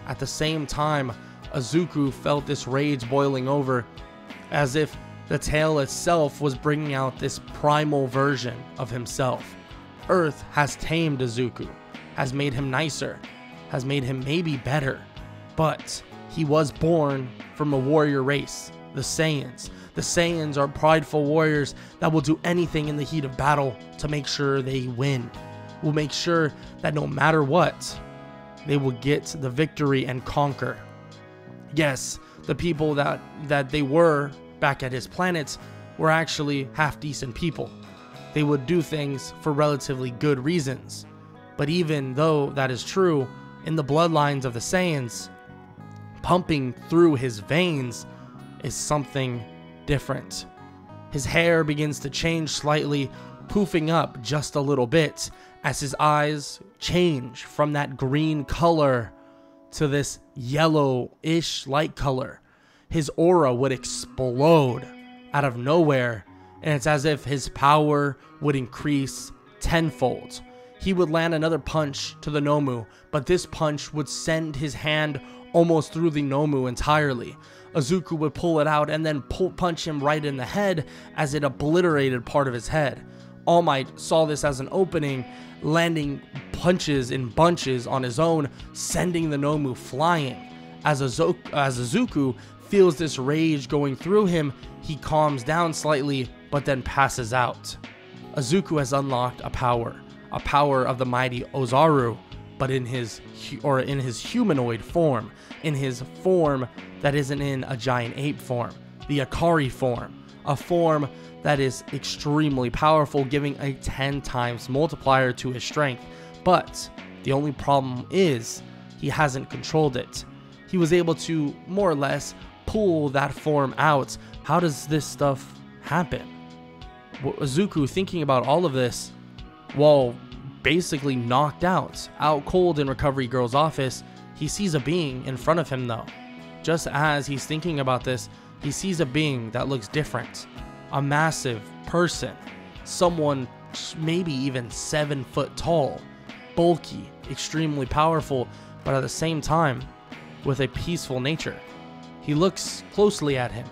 S1: At the same time, Izuku felt this rage boiling over, as if the tail itself was bringing out this primal version of himself. Earth has tamed Izuku, has made him nicer, has made him maybe better, but he was born from a warrior race, the Saiyans. The Saiyans are prideful warriors that will do anything in the heat of battle to make sure they win. Will make sure that no matter what, they will get the victory and conquer. Yes, the people that they were back at his planet were actually half-decent people. They would do things for relatively good reasons. But even though that is true, in the bloodlines of the Saiyans, pumping through his veins is something different. His hair begins to change slightly, poofing up just a little bit as his eyes change from that green color to this yellowish light color. His aura would explode out of nowhere, and it's as if his power would increase tenfold. He would land another punch to the Nomu, but this punch would send his hand almost through the Nomu entirely. Izuku would pull it out and then punch him right in the head as it obliterated part of his head. All Might saw this as an opening, landing punches in bunches on his own, sending the Nomu flying. As Izuku feels this rage going through him, he calms down slightly, but then passes out. Izuku has unlocked a power of the mighty Ozaru, but in his humanoid form, in his form that isn't in a giant ape form, the Akari form, a form that is extremely powerful, giving a 10 times multiplier to his strength. But the only problem is he hasn't controlled it. He was able to more or less pull that form out. How does this stuff happen? Izuku, thinking about all of this while basically knocked out cold in Recovery Girl's office, he sees a being in front of him though. Just as he's thinking about this, he sees a being that looks different. A massive person. Someone maybe even 7 foot tall. Bulky, extremely powerful, but at the same time, with a peaceful nature. He looks closely at him.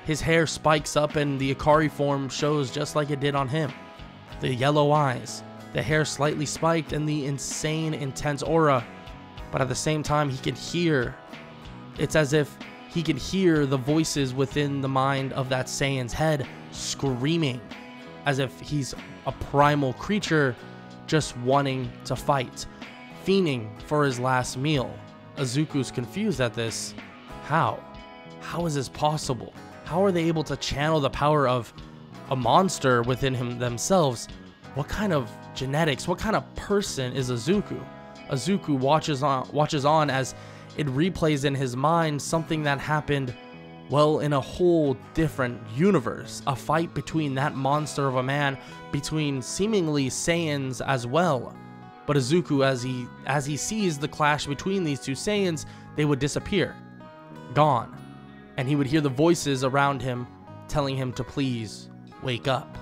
S1: His hair spikes up and the Akari form shows just like it did on him. The yellow eyes, the hair slightly spiked, and the insane, intense aura. But at the same time, he can hear. It's as if he can hear the voices within the mind of that Saiyan's head screaming, as if he's a primal creature just wanting to fight, fiending for his last meal. Izuku's confused at this. How? How is this possible? How are they able to channel the power of a monster within themselves? What kind of genetics, what kind of person is Izuku? Izuku watches on as it replays in his mind something that happened, well, in a whole different universe. A fight between that monster of a man, between seemingly Saiyans as well. But Izuku, as he sees the clash between these two Saiyans, they would disappear. Gone. And he would hear the voices around him telling him to please wake up.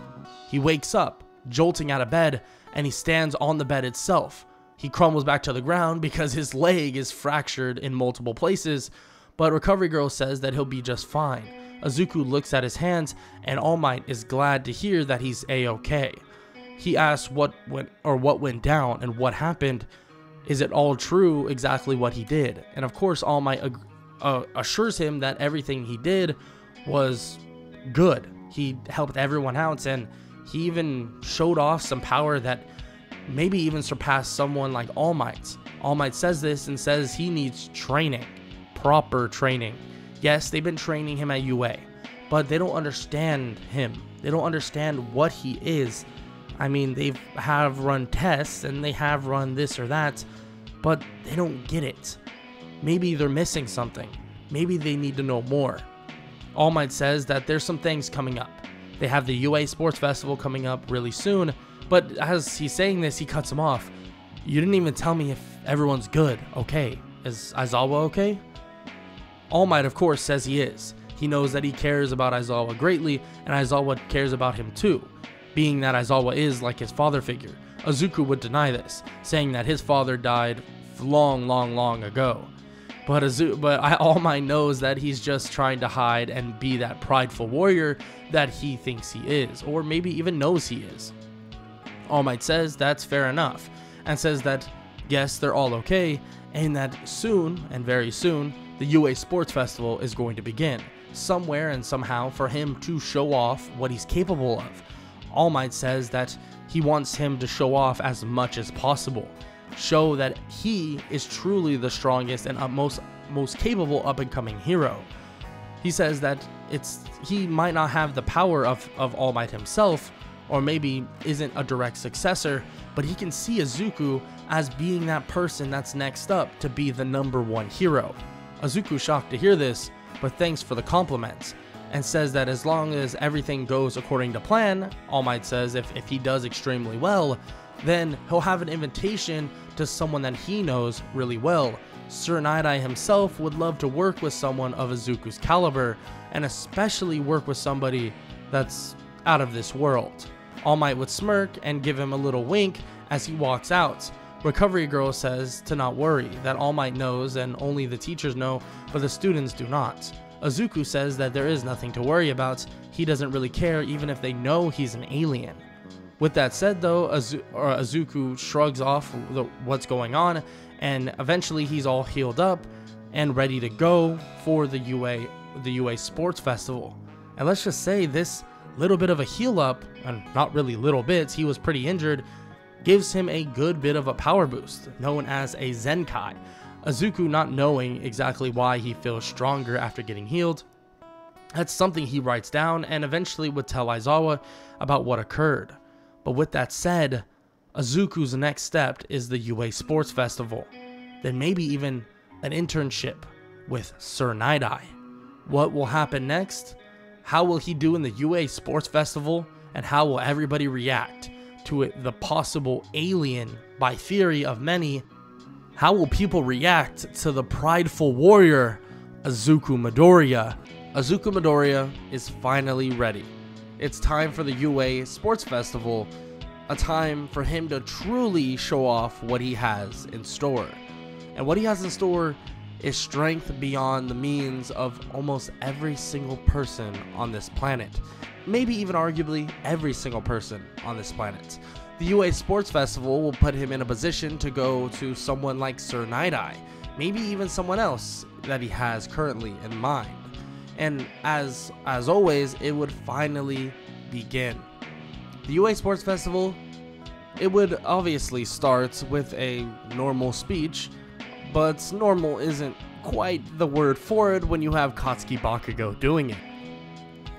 S1: He wakes up, jolting out of bed, and he stands on the bed itself. He crumbles back to the ground because his leg is fractured in multiple places, but Recovery Girl says that he'll be just fine. Izuku looks at his hands, and All Might is glad to hear that he's a-okay. He asks what went down and what happened. Is it all true, exactly what he did? And of course, All Might assures him that everything he did was good. He helped everyone out, and he even showed off some power that maybe even surpassed someone like All Might. All Might says this and says he needs training, proper training. Yes, they've been training him at UA, but they don't understand him. They don't understand what he is. I mean, they have run tests and they have run this or that, but they don't get it. Maybe they're missing something. Maybe they need to know more. All Might says that there's some things coming up. They have the UA Sports Festival coming up really soon, but as he's saying this, he cuts him off. You didn't even tell me if everyone's good. Okay, is Aizawa okay? All Might, of course, says he is. He knows that he cares about Aizawa greatly, and Aizawa cares about him too, being that Aizawa is like his father figure. Izuku would deny this, saying that his father died long ago. But All Might knows that he's just trying to hide and be that prideful warrior that he thinks he is, or maybe even knows he is. All Might says that's fair enough, and says that yes, they're all okay, and that soon, and very soon, the UA Sports Festival is going to begin, somewhere and somehow for him to show off what he's capable of. All Might says that he wants him to show off as much as possible, show that he is truly the strongest and most capable up-and-coming hero. He says that he might not have the power of All Might himself, or maybe isn't a direct successor, but he can see Izuku as being that person that's next up to be the #1 hero. Izuku's shocked to hear this, but thanks for the compliments, and says that as long as everything goes according to plan, All Might says if he does extremely well, then he'll have an invitation to someone that he knows really well. Sir Nighteye himself would love to work with someone of Izuku's caliber, and especially work with somebody that's out of this world. All Might would smirk and give him a little wink as he walks out. Recovery Girl says to not worry, that All Might knows and only the teachers know, but the students do not. Izuku says that there is nothing to worry about. He doesn't really care even if they know he's an alien. With that said though, Izuku shrugs off what's going on, and eventually he's all healed up and ready to go for the UA Sports Festival. And let's just say this little bit of a heal up, and not really little bits, he was pretty injured, gives him a good bit of a power boost, known as a Zenkai. Izuku not knowing exactly why he feels stronger after getting healed. That's something he writes down and eventually would tell Aizawa about what occurred. But with that said, Izuku's next step is the UA Sports Festival, then maybe even an internship with Sir Nighteye. What will happen next? How will he do in the UA Sports Festival, and how will everybody react to it, the possible alien by theory of many? How will people react to the prideful warrior Izuku Midoriya? Izuku Midoriya is finally ready. It's time for the UA Sports Festival, a time for him to truly show off what he has in store. And what he has in store is strength beyond the means of almost every single person on this planet. Maybe even arguably every single person on this planet. The UA Sports Festival will put him in a position to go to someone like Sir Nighteye, maybe even someone else that he has currently in mind. And as always, it would finally begin. The UA Sports Festival, it would obviously start with a normal speech, but normal isn't quite the word for it when you have Katsuki Bakugo doing it.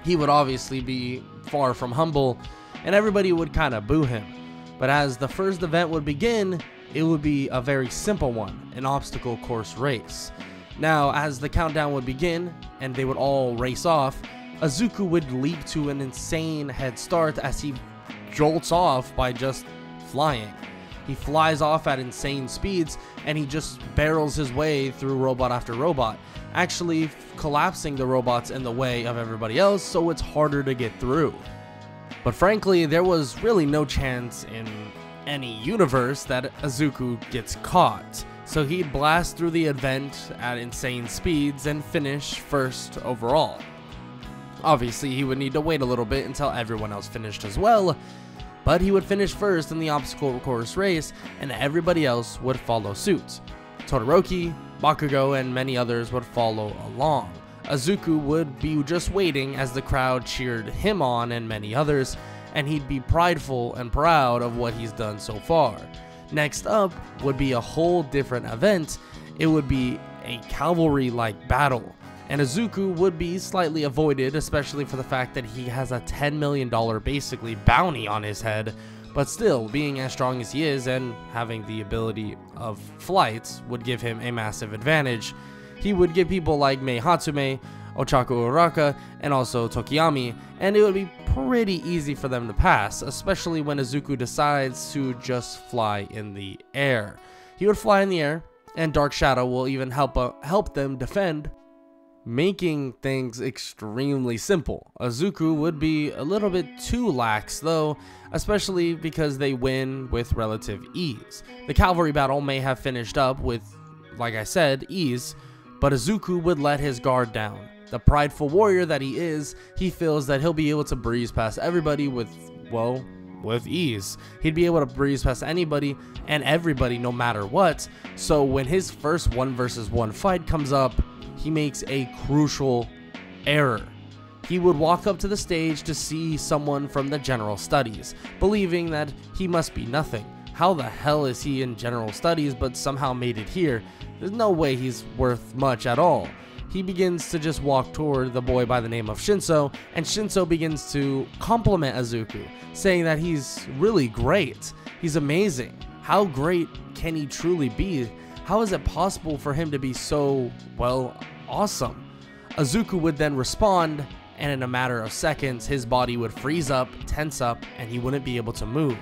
S1: He would obviously be far from humble, and everybody would kind of boo him. But as the first event would begin, it would be a very simple one, an obstacle course race. Now, as the countdown would begin, and they would all race off, Izuku would leap to an insane head start as he jolts off by just flying. He flies off at insane speeds, and he just barrels his way through robot after robot, actually collapsing the robots in the way of everybody else, so it's harder to get through. But frankly, there was really no chance in any universe that Izuku gets caught. So he'd blast through the event at insane speeds and finish first overall. Obviously, he would need to wait a little bit until everyone else finished as well, but he would finish first in the obstacle course race, and everybody else would follow suit. Todoroki, Bakugo, and many others would follow along. Izuku would be just waiting as the crowd cheered him on and many others, and he'd be prideful and proud of what he's done so far. Next up would be a whole different event. It would be a cavalry-like battle, and Izuku would be slightly avoided, especially for the fact that he has a $10 million basically bounty on his head. But still, being as strong as he is and having the ability of flight would give him a massive advantage. He would get people like Mei Hatsume, Ochaku Uraka, and also Tokiyami, and it would be pretty easy for them to pass, especially when Izuku decides to just fly in the air. He would fly in the air, and Dark Shadow will even help them defend, making things extremely simple. Izuku would be a little bit too lax though, especially because they win with relative ease. The cavalry battle may have finished up with, like I said, ease, but Izuku would let his guard down. The prideful warrior that he is, he feels that he'll be able to breeze past everybody with ease. He'd be able to breeze past anybody and everybody no matter what. So when his first 1 versus 1 fight comes up, he makes a crucial error. He would walk up to the stage to see someone from the general studies, believing that he must be nothing. How the hell is he in general studies but somehow made it here? There's no way he's worth much at all. He begins to just walk toward the boy by the name of Shinso, and Shinso begins to compliment Izuku, saying that he's really great. He's amazing. How great can he truly be? How is it possible for him to be so, well, awesome? Izuku would then respond, and in a matter of seconds, his body would freeze up, tense up, and he wouldn't be able to move.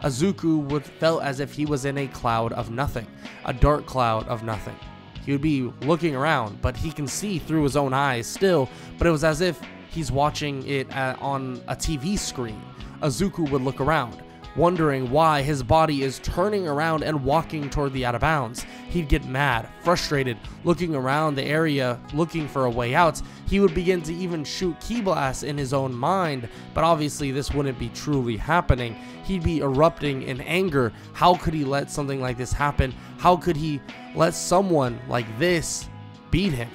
S1: Izuku would felt as if he was in a cloud of nothing, a dark cloud of nothing. He would be looking around, but he can see through his own eyes still, but it was as if he's watching it on a TV screen. Izuku would look around, wondering why his body is turning around and walking toward the out of bounds. He'd get mad, frustrated, looking around the area, looking for a way out. He would begin to even shoot ki blasts in his own mind, but obviously this wouldn't be truly happening. He'd be erupting in anger. How could he let something like this happen? How could he let someone like this beat him?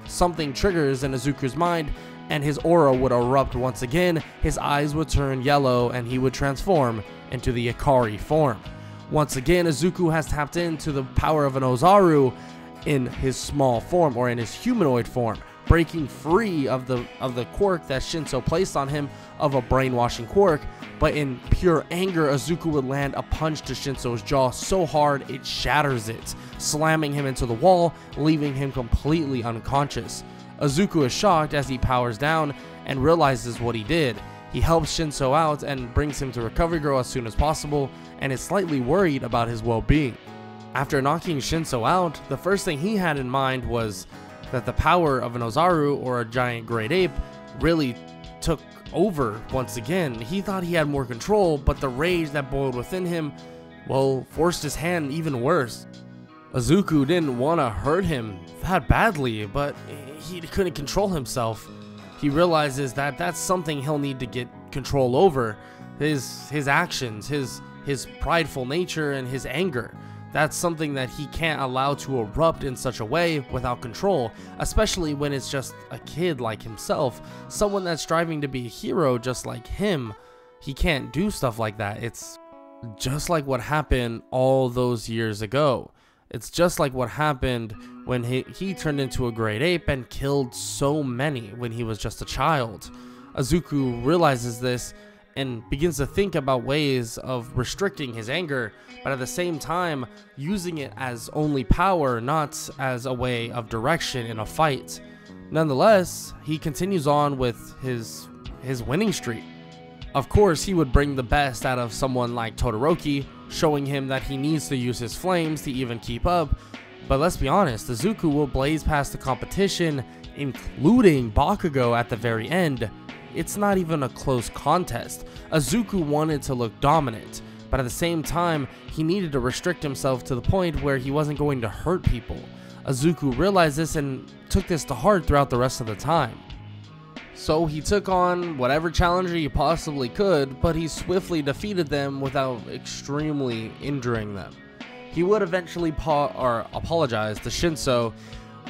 S1: Something triggers in Izuku's mind, and his aura would erupt once again. His eyes would turn yellow, and he would transform into the Ikari form. Once again, Izuku has tapped into the power of an Ozaru in his small form, or in his humanoid form, breaking free of the quirk that Shinso placed on him of a brainwashing quirk. But in pure anger, Izuku would land a punch to Shinso's jaw so hard it shatters it, slamming him into the wall, leaving him completely unconscious. Izuku is shocked as he powers down and realizes what he did. He helps Shinso out and brings him to Recovery Girl as soon as possible, and is slightly worried about his well-being. After knocking Shinso out, the first thing he had in mind was that the power of an Ozaru, or a giant great ape, really took over once again. He thought he had more control, but the rage that boiled within him, well, forced his hand even worse. Izuku didn't want to hurt him that badly, but he couldn't control himself. He realizes that that's something he'll need to get control over. His actions, his prideful nature, and his anger. That's something that he can't allow to erupt in such a way without control, especially when it's just a kid like himself, someone that's striving to be a hero just like him. He can't do stuff like that. It's just like what happened all those years ago. It's just like what happened when he turned into a great ape and killed so many when he was just a child. Izuku realizes this and begins to think about ways of restricting his anger, but at the same time using it as only power, not as a way of direction in a fight. Nonetheless, he continues on with his winning streak. Of course, he would bring the best out of someone like Todoroki, showing him that he needs to use his flames to even keep up. But let's be honest, Izuku will blaze past the competition, including Bakugo at the very end. It's not even a close contest. Izuku wanted to look dominant, but at the same time, he needed to restrict himself to the point where he wasn't going to hurt people. Izuku realized this and took this to heart throughout the rest of the time. So he took on whatever challenger he possibly could, but he swiftly defeated them without extremely injuring them. He would eventually apologize to Shinso,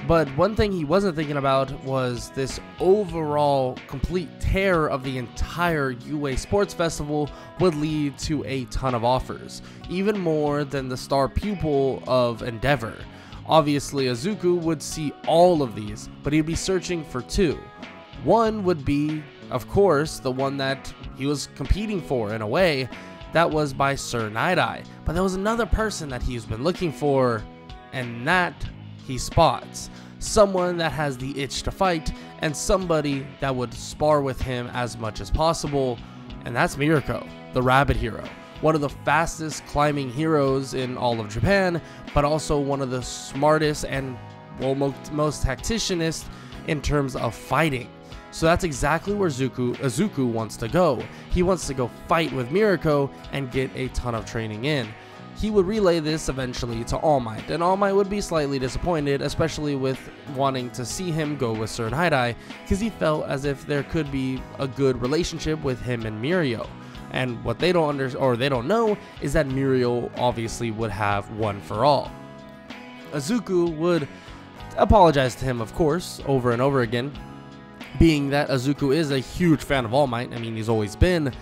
S1: but one thing he wasn't thinking about was this overall complete tear of the entire UA Sports Festival would lead to a ton of offers, even more than the star pupil of Endeavor. Obviously, Izuku would see all of these, but he'd be searching for two. One would be, of course, the one that he was competing for in a way. That was by Sir Night-Eye. But there was another person that he's been looking for, and that he spots. Someone that has the itch to fight, and somebody that would spar with him as much as possible, and that's Mirko, the rabbit hero. One of the fastest climbing heroes in all of Japan, but also one of the smartest and, well, most tacticianist in terms of fighting. So that's exactly where Izuku wants to go. He wants to go fight with Mirko and get a ton of training in. He would relay this eventually to All Might, and All Might would be slightly disappointed, especially with wanting to see him go with Sir Night-Eye, because he felt as if there could be a good relationship with him and Mirio. And what they don't know is that Mirio obviously would have one for all. Izuku would apologize to him, of course, over and over again, being that Izuku is a huge fan of All Might. I mean, he's always been,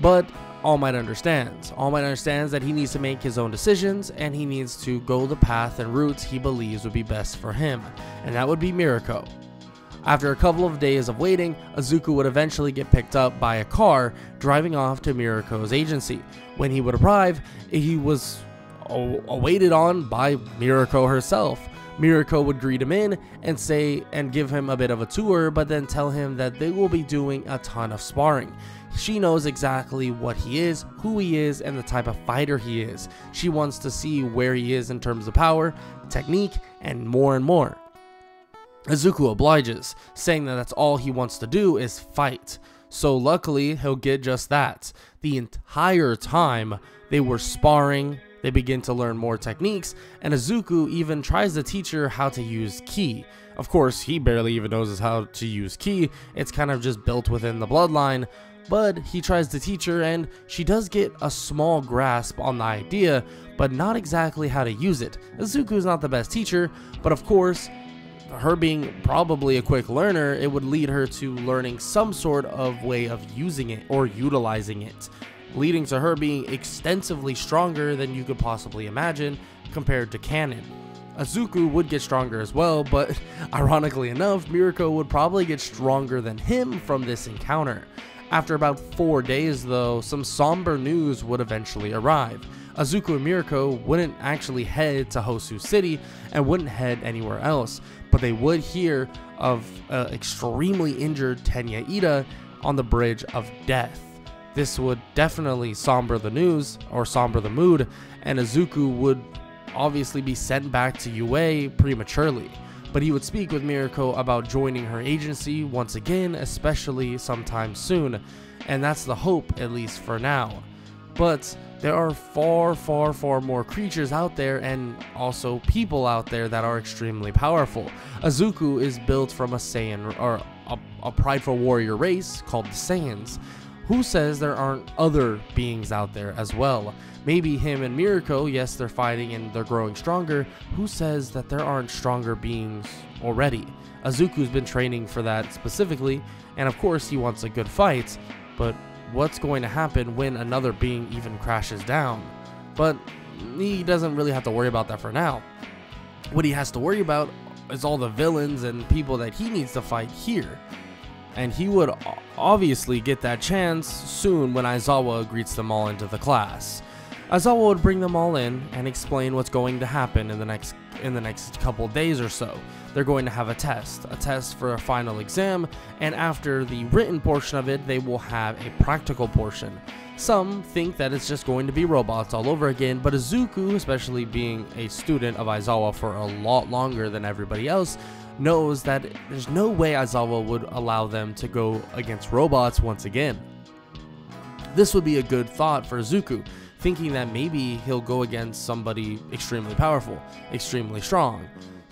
S1: but All Might understands. All Might understands that he needs to make his own decisions, and he needs to go the path and routes he believes would be best for him, and that would be Mirko. After a couple of days of waiting, Izuku would eventually get picked up by a car driving off to Mirko's agency. When he would arrive, he was awaited on by Mirko herself. Mirko would greet him in and give him a bit of a tour, but then tell him that they will be doing a ton of sparring. She knows exactly what he is, who he is, and the type of fighter he is. She wants to see where he is in terms of power, technique, and more. Izuku obliges, saying that that's all he wants to do is fight. So luckily, he'll get just that. The entire time they were sparring, they begin to learn more techniques, and Izuku even tries to teach her how to use ki. Of course, he barely even knows how to use ki. It's kind of just built within the bloodline, but he tries to teach her, and she does get a small grasp on the idea, but not exactly how to use it. Izuku is not the best teacher, but of course, her being probably a quick learner, it would lead her to learning some sort of way of using it or utilizing it, leading to her being extensively stronger than you could possibly imagine compared to Kanon. Izuku would get stronger as well, but ironically enough, Mirko would probably get stronger than him from this encounter. After about 4 days though, some somber news would eventually arrive. Izuku and Mirko wouldn't actually head to Hosu City and wouldn't head anywhere else, but they would hear of extremely injured Tenya Ida on the Bridge of Death. This would definitely somber the news, or somber the mood, and Izuku would obviously be sent back to UA prematurely. But he would speak with Mirko about joining her agency once again, especially sometime soon, and that's the hope, at least for now. But there are far more creatures out there, and also people out there that are extremely powerful. Izuku is built from a Saiyan, or a prideful warrior race called the Saiyans. Who says there aren't other beings out there as well? Maybe him and Mirko, yes, they're fighting and they're growing stronger. Who says that there aren't stronger beings already? Izuku's been training for that specifically, and of course he wants a good fight, but what's going to happen when another being even crashes down? But he doesn't really have to worry about that for now. What he has to worry about is all the villains and people that he needs to fight here. And he would obviously get that chance soon when Aizawa greets them all into the class. Aizawa would bring them all in and explain what's going to happen in the next couple days or so. They're going to have a test for a final exam, and after the written portion of it, they will have a practical portion. Some think that it's just going to be robots all over again, but Izuku, especially being a student of Aizawa for a lot longer than everybody else, knows that there's no way Aizawa would allow them to go against robots once again. This would be a good thought for Izuku, thinking that maybe he'll go against somebody extremely powerful, extremely strong.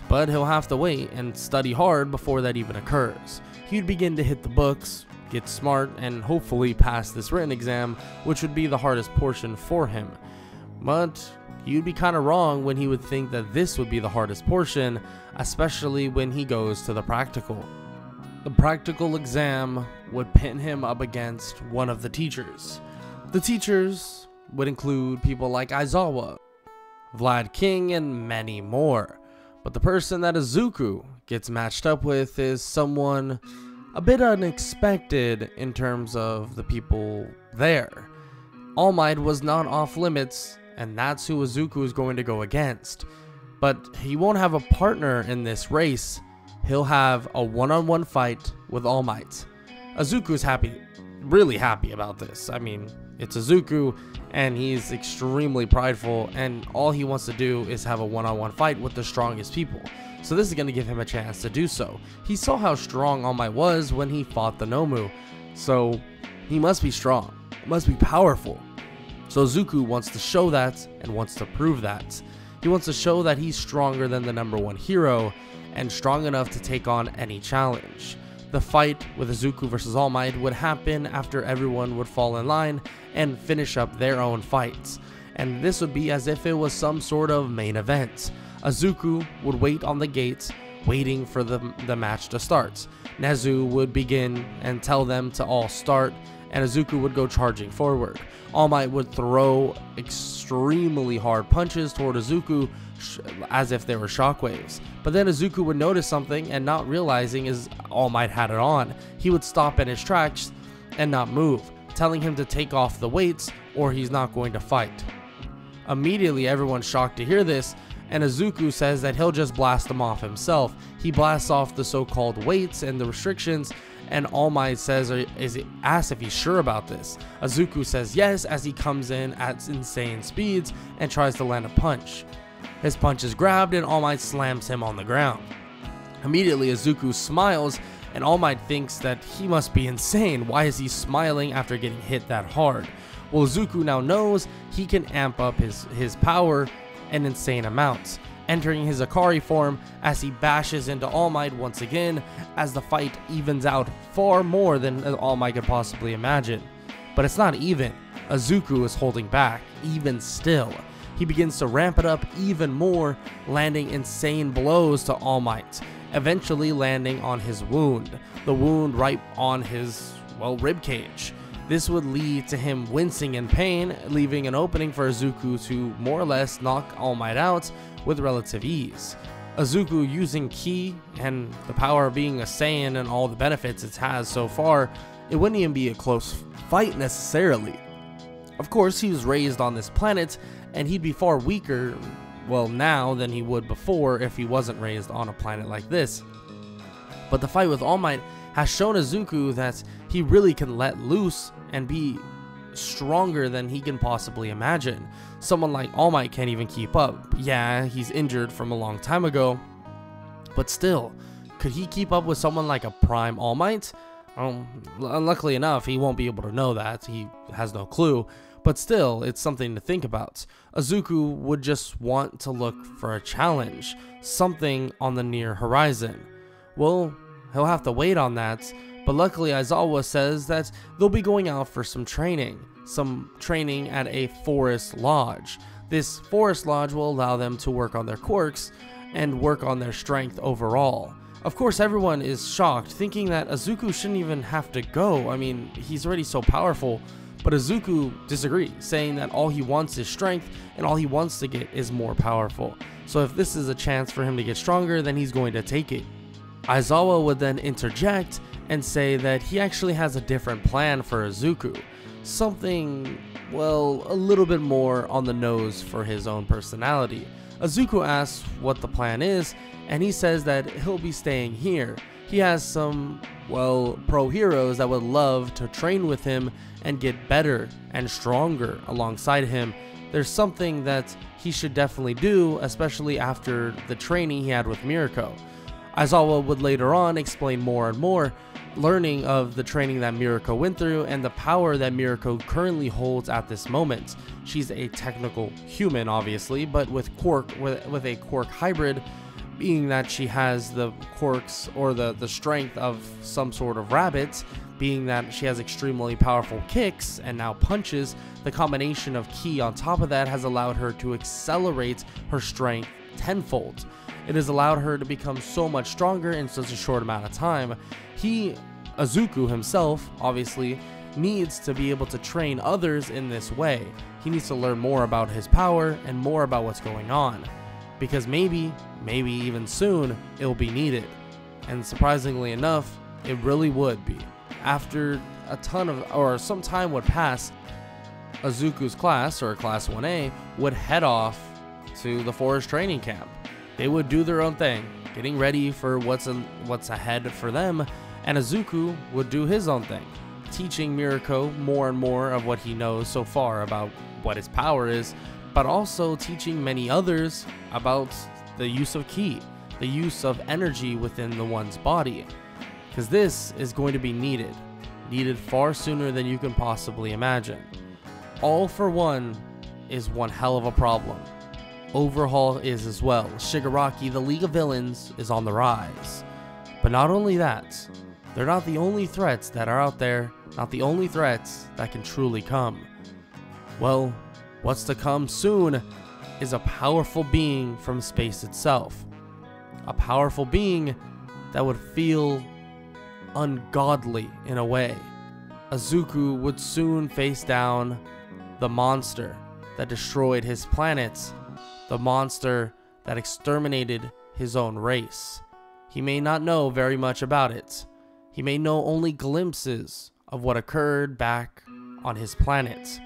S1: But he'll have to wait and study hard before that even occurs. He'd begin to hit the books, get smart, and hopefully pass this written exam, which would be the hardest portion for him. But you'd be kind of wrong when he would think that this would be the hardest portion, especially when he goes to the practical. The practical exam would pin him up against one of the teachers. The teachers would include people like Aizawa, Vlad King, and many more. But the person that Izuku gets matched up with is someone a bit unexpected in terms of the people there. All Might was not off limits, and that's who Izuku is going to go against. But he won't have a partner in this race. He'll have a one-on-one fight with All Might. Izuku's happy, really happy about this. I mean, it's Izuku, and he's extremely prideful, and all he wants to do is have a one-on-one fight with the strongest people. So this is going to give him a chance to do so. He saw how strong All Might was when he fought the Nomu, so he must be strong, must be powerful. So Izuku wants to show that and wants to prove that. He wants to show that he's stronger than the #1 hero and strong enough to take on any challenge. The fight with Izuku versus All Might would happen after everyone would fall in line and finish up their own fights. And this would be as if it was some sort of main event. Izuku would wait on the gates, waiting for the match to start. Nezu would begin and tell them to all start, and Izuku would go charging forward. All Might would throw extremely hard punches toward Izuku as if they were shockwaves. But then Izuku would notice something, and not realizing is All Might had it on, he would stop in his tracks and not move, telling him to take off the weights or he's not going to fight. Immediately everyone's shocked to hear this, and Izuku says that he'll just blast them off himself. He blasts off the so-called weights and the restrictions, and All Might asks if he's sure about this. Izuku says yes as he comes in at insane speeds and tries to land a punch. His punch is grabbed and All Might slams him on the ground. Immediately Izuku smiles, and All Might thinks that he must be insane. Why is he smiling after getting hit that hard? Well, Izuku now knows he can amp up his power an insane amounts, entering his Akari form as he bashes into All Might once again, as the fight evens out far more than All Might could possibly imagine. But it's not even. Izuku is holding back, even still. He begins to ramp it up even more, landing insane blows to All Might, eventually landing on his wound, the wound right on his, ribcage. This would lead to him wincing in pain, leaving an opening for Izuku to more or less knock All Might out with relative ease. Izuku using Ki and the power of being a Saiyan and all the benefits it has so far, it wouldn't even be a close fight necessarily. Of course, he was raised on this planet, and he'd be far weaker, now than he would before if he wasn't raised on a planet like this. But the fight with All Might has shown Izuku that he really can let loose and be stronger than he can possibly imagine. Someone like All Might can't even keep up. Yeah, he's injured from a long time ago, but still, could he keep up with someone like a prime All Might? Luckily enough, he won't be able to know that. He has no clue, but still, it's something to think about. Izuku would just want to look for a challenge, something on the near horizon. Well, he'll have to wait on that, but luckily Aizawa says that they'll be going out for some training at a forest lodge. This forest lodge will allow them to work on their quirks and work on their strength overall. Of course, everyone is shocked, thinking that Izuku shouldn't even have to go. I mean, he's already so powerful. But Izuku disagrees, saying that all he wants is strength, and all he wants to get is more powerful. So if this is a chance for him to get stronger, then he's going to take it. Aizawa would then interject and say that he actually has a different plan for Izuku. Something, a little bit more on the nose for his own personality. Izuku asks what the plan is, and he says that he'll be staying here. He has some, pro heroes that would love to train with him and get better and stronger alongside him. There's something that he should definitely do, especially after the training he had with Mirko. Aizawa would later on explain more and more, learning of the training that Mirko went through and the power that Mirko currently holds at this moment. She's a technical human, obviously, but with a quirk hybrid, being that she has the quirks or the strength of some sort of rabbit, being that she has extremely powerful kicks and now punches. The combination of Ki on top of that has allowed her to accelerate her strength tenfold. It has allowed her to become so much stronger in such a short amount of time. Izuku himself, obviously, needs to be able to train others in this way. He needs to learn more about his power and more about what's going on. because maybe even soon, it will be needed. And surprisingly enough, it really would be. After some time would pass, Izuku's class, or Class 1A, would head off to the forest training camp. They would do their own thing, getting ready for what's ahead for them, and Izuku would do his own thing, teaching Mirko more and more of what he knows so far about what his power is, but also teaching many others about the use of ki, the use of energy within the one's body, because this is going to be needed far sooner than you can possibly imagine. All for One is one hell of a problem. Overhaul is as well. Shigaraki, the League of Villains, is on the rise. But not only that, they're not the only threats that are out there, not the only threats that can truly come. Well, what's to come soon is a powerful being from space itself. A powerful being that would feel ungodly in a way. Izuku would soon face down the monster that destroyed his planet, the monster that exterminated his own race. He may not know very much about it. He may know only glimpses of what occurred back on his planet.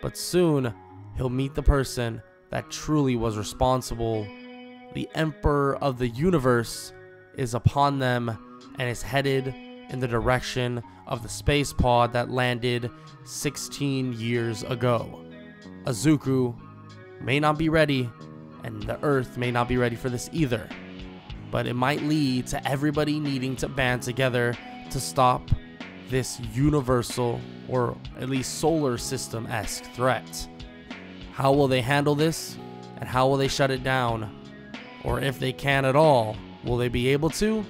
S1: But soon, he'll meet the person that truly was responsible. The Emperor of the Universe is upon them and is headed in the direction of the space pod that landed 16 years ago. Izuku may not be ready, and the Earth may not be ready for this either. But it might lead to everybody needing to band together to stop this universal, or at least solar system-esque threat. How will they handle this, and how will they shut it down? Or if they can at all, will they be able to?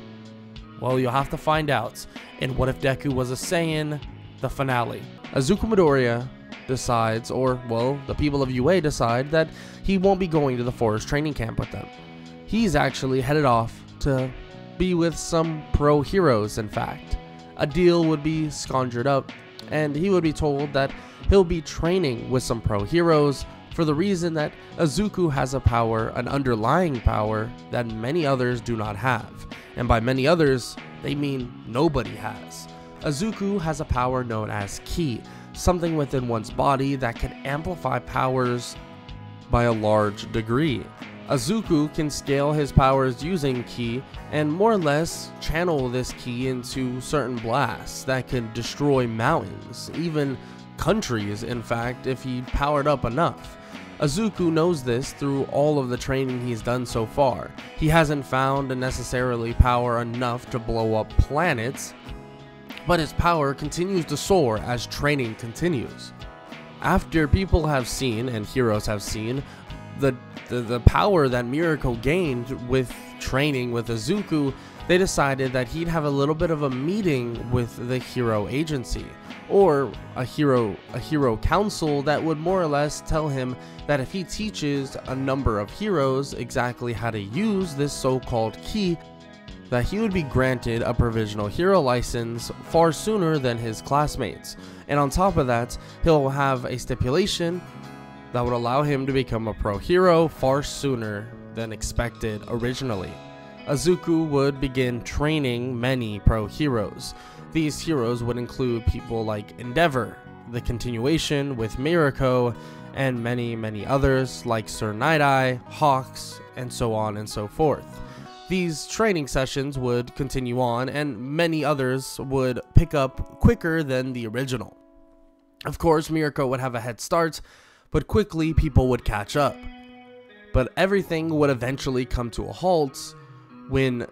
S1: Well, you'll have to find out in What If Deku Was a Saiyan, the finale. Izuku Midoriya decides, or well, the people of UA decide that he won't be going to the forest training camp with them. He's actually headed off to be with some pro heroes. In fact, a deal would be conjured up, and he would be told that he'll be training with some pro heroes for the reason that Izuku has a power, an underlying power, that many others do not have. And by many others, they mean nobody has. Izuku has a power known as ki, something within one's body that can amplify powers by a large degree. Izuku can scale his powers using ki and more or less channel this ki into certain blasts that can destroy mountains, even countries in fact, if he powered up enough. Izuku knows this through all of the training he's done so far. He hasn't found necessarily power enough to blow up planets, but his power continues to soar as training continues. After people have seen, and heroes have seen, the power that Mirko gained with training with Izuku, they decided that he'd have a little bit of a meeting with the hero agency, or a hero council that would more or less tell him that if he teaches a number of heroes exactly how to use this so-called ki, that he would be granted a provisional hero license far sooner than his classmates. And on top of that, he'll have a stipulation that would allow him to become a pro hero far sooner than expected originally. Izuku would begin training many pro heroes. These heroes would include people like Endeavor, the continuation with Mirko, and many others like Sir Night-Eye, Hawks, and so on and so forth. These training sessions would continue on, and many others would pick up quicker than the original. Of course, Mirko would have a head start, but quickly people would catch up. But everything would eventually come to a halt when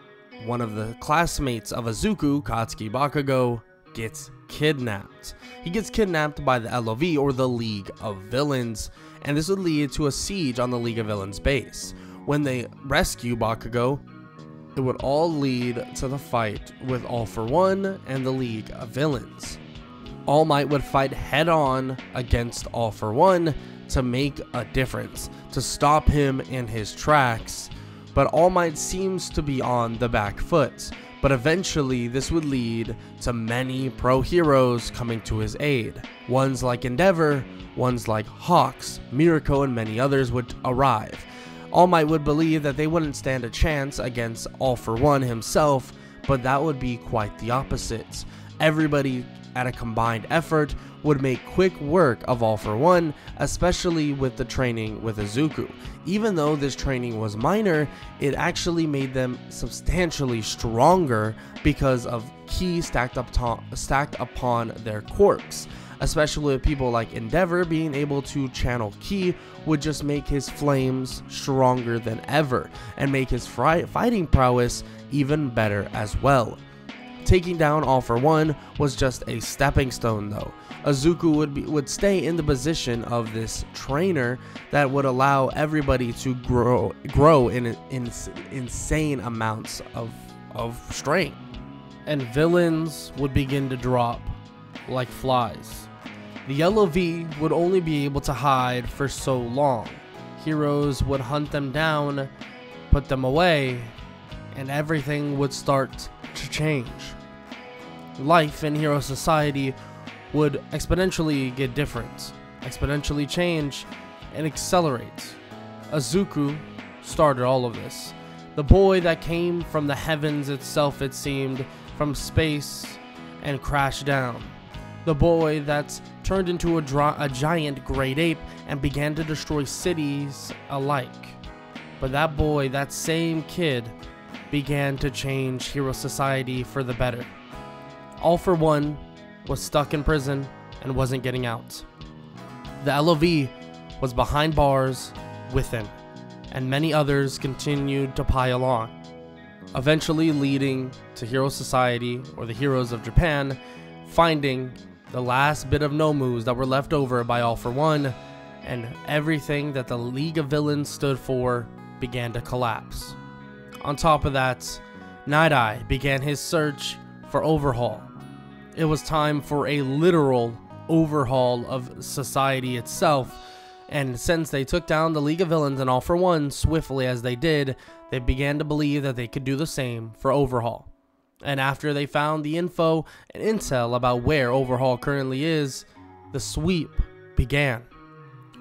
S1: one of the classmates of Izuku, Katsuki Bakugo, gets kidnapped. He gets kidnapped by the LOV, or the League of Villains, and this would lead to a siege on the League of Villains base. When they rescue Bakugo, it would all lead to the fight with All For One and the League of Villains. All Might would fight head-on against All For One to make a difference, to stop him in his tracks, but All Might seems to be on the back foot. But eventually this would lead to many pro heroes coming to his aid. Ones like Endeavor, ones like Hawks, Mirko, and many others would arrive. All Might would believe that they wouldn't stand a chance against All For One himself, but that would be quite the opposite. Everybody at a combined effort would make quick work of All For One, especially with the training with Izuku. Even though this training was minor, it actually made them substantially stronger because of ki stacked upon their quirks. Especially with people like Endeavor being able to channel ki would just make his flames stronger than ever and make his fighting prowess even better as well. Taking down All For One was just a stepping stone though. Izuku would stay in the position of this trainer that would allow everybody to grow in insane amounts of strength. And villains would begin to drop like flies. The Yellow V would only be able to hide for so long. Heroes would hunt them down, put them away, and everything would start to change. Life in Hero Society would exponentially get different, exponentially change, and accelerate. Izuku started all of this. The boy that came from the heavens itself, it seemed, from space, and crashed down. The boy that turned into a giant great ape and began to destroy cities alike. But that boy, that same kid, began to change Hero Society for the better. All For One was stuck in prison and wasn't getting out. The LOV was behind bars with him, and many others continued to pile on, eventually leading to Hero Society, or the Heroes of Japan, finding the last bit of Nomus that were left over by All For One, and everything that the League of Villains stood for began to collapse. On top of that, Night Eye began his search for overhaul. It was time for a literal overhaul of society itself, and since they took down the League of Villains and All For One swiftly as they did, they began to believe that they could do the same for overhaul. And after they found the info and intel about where Overhaul currently is, the sweep began.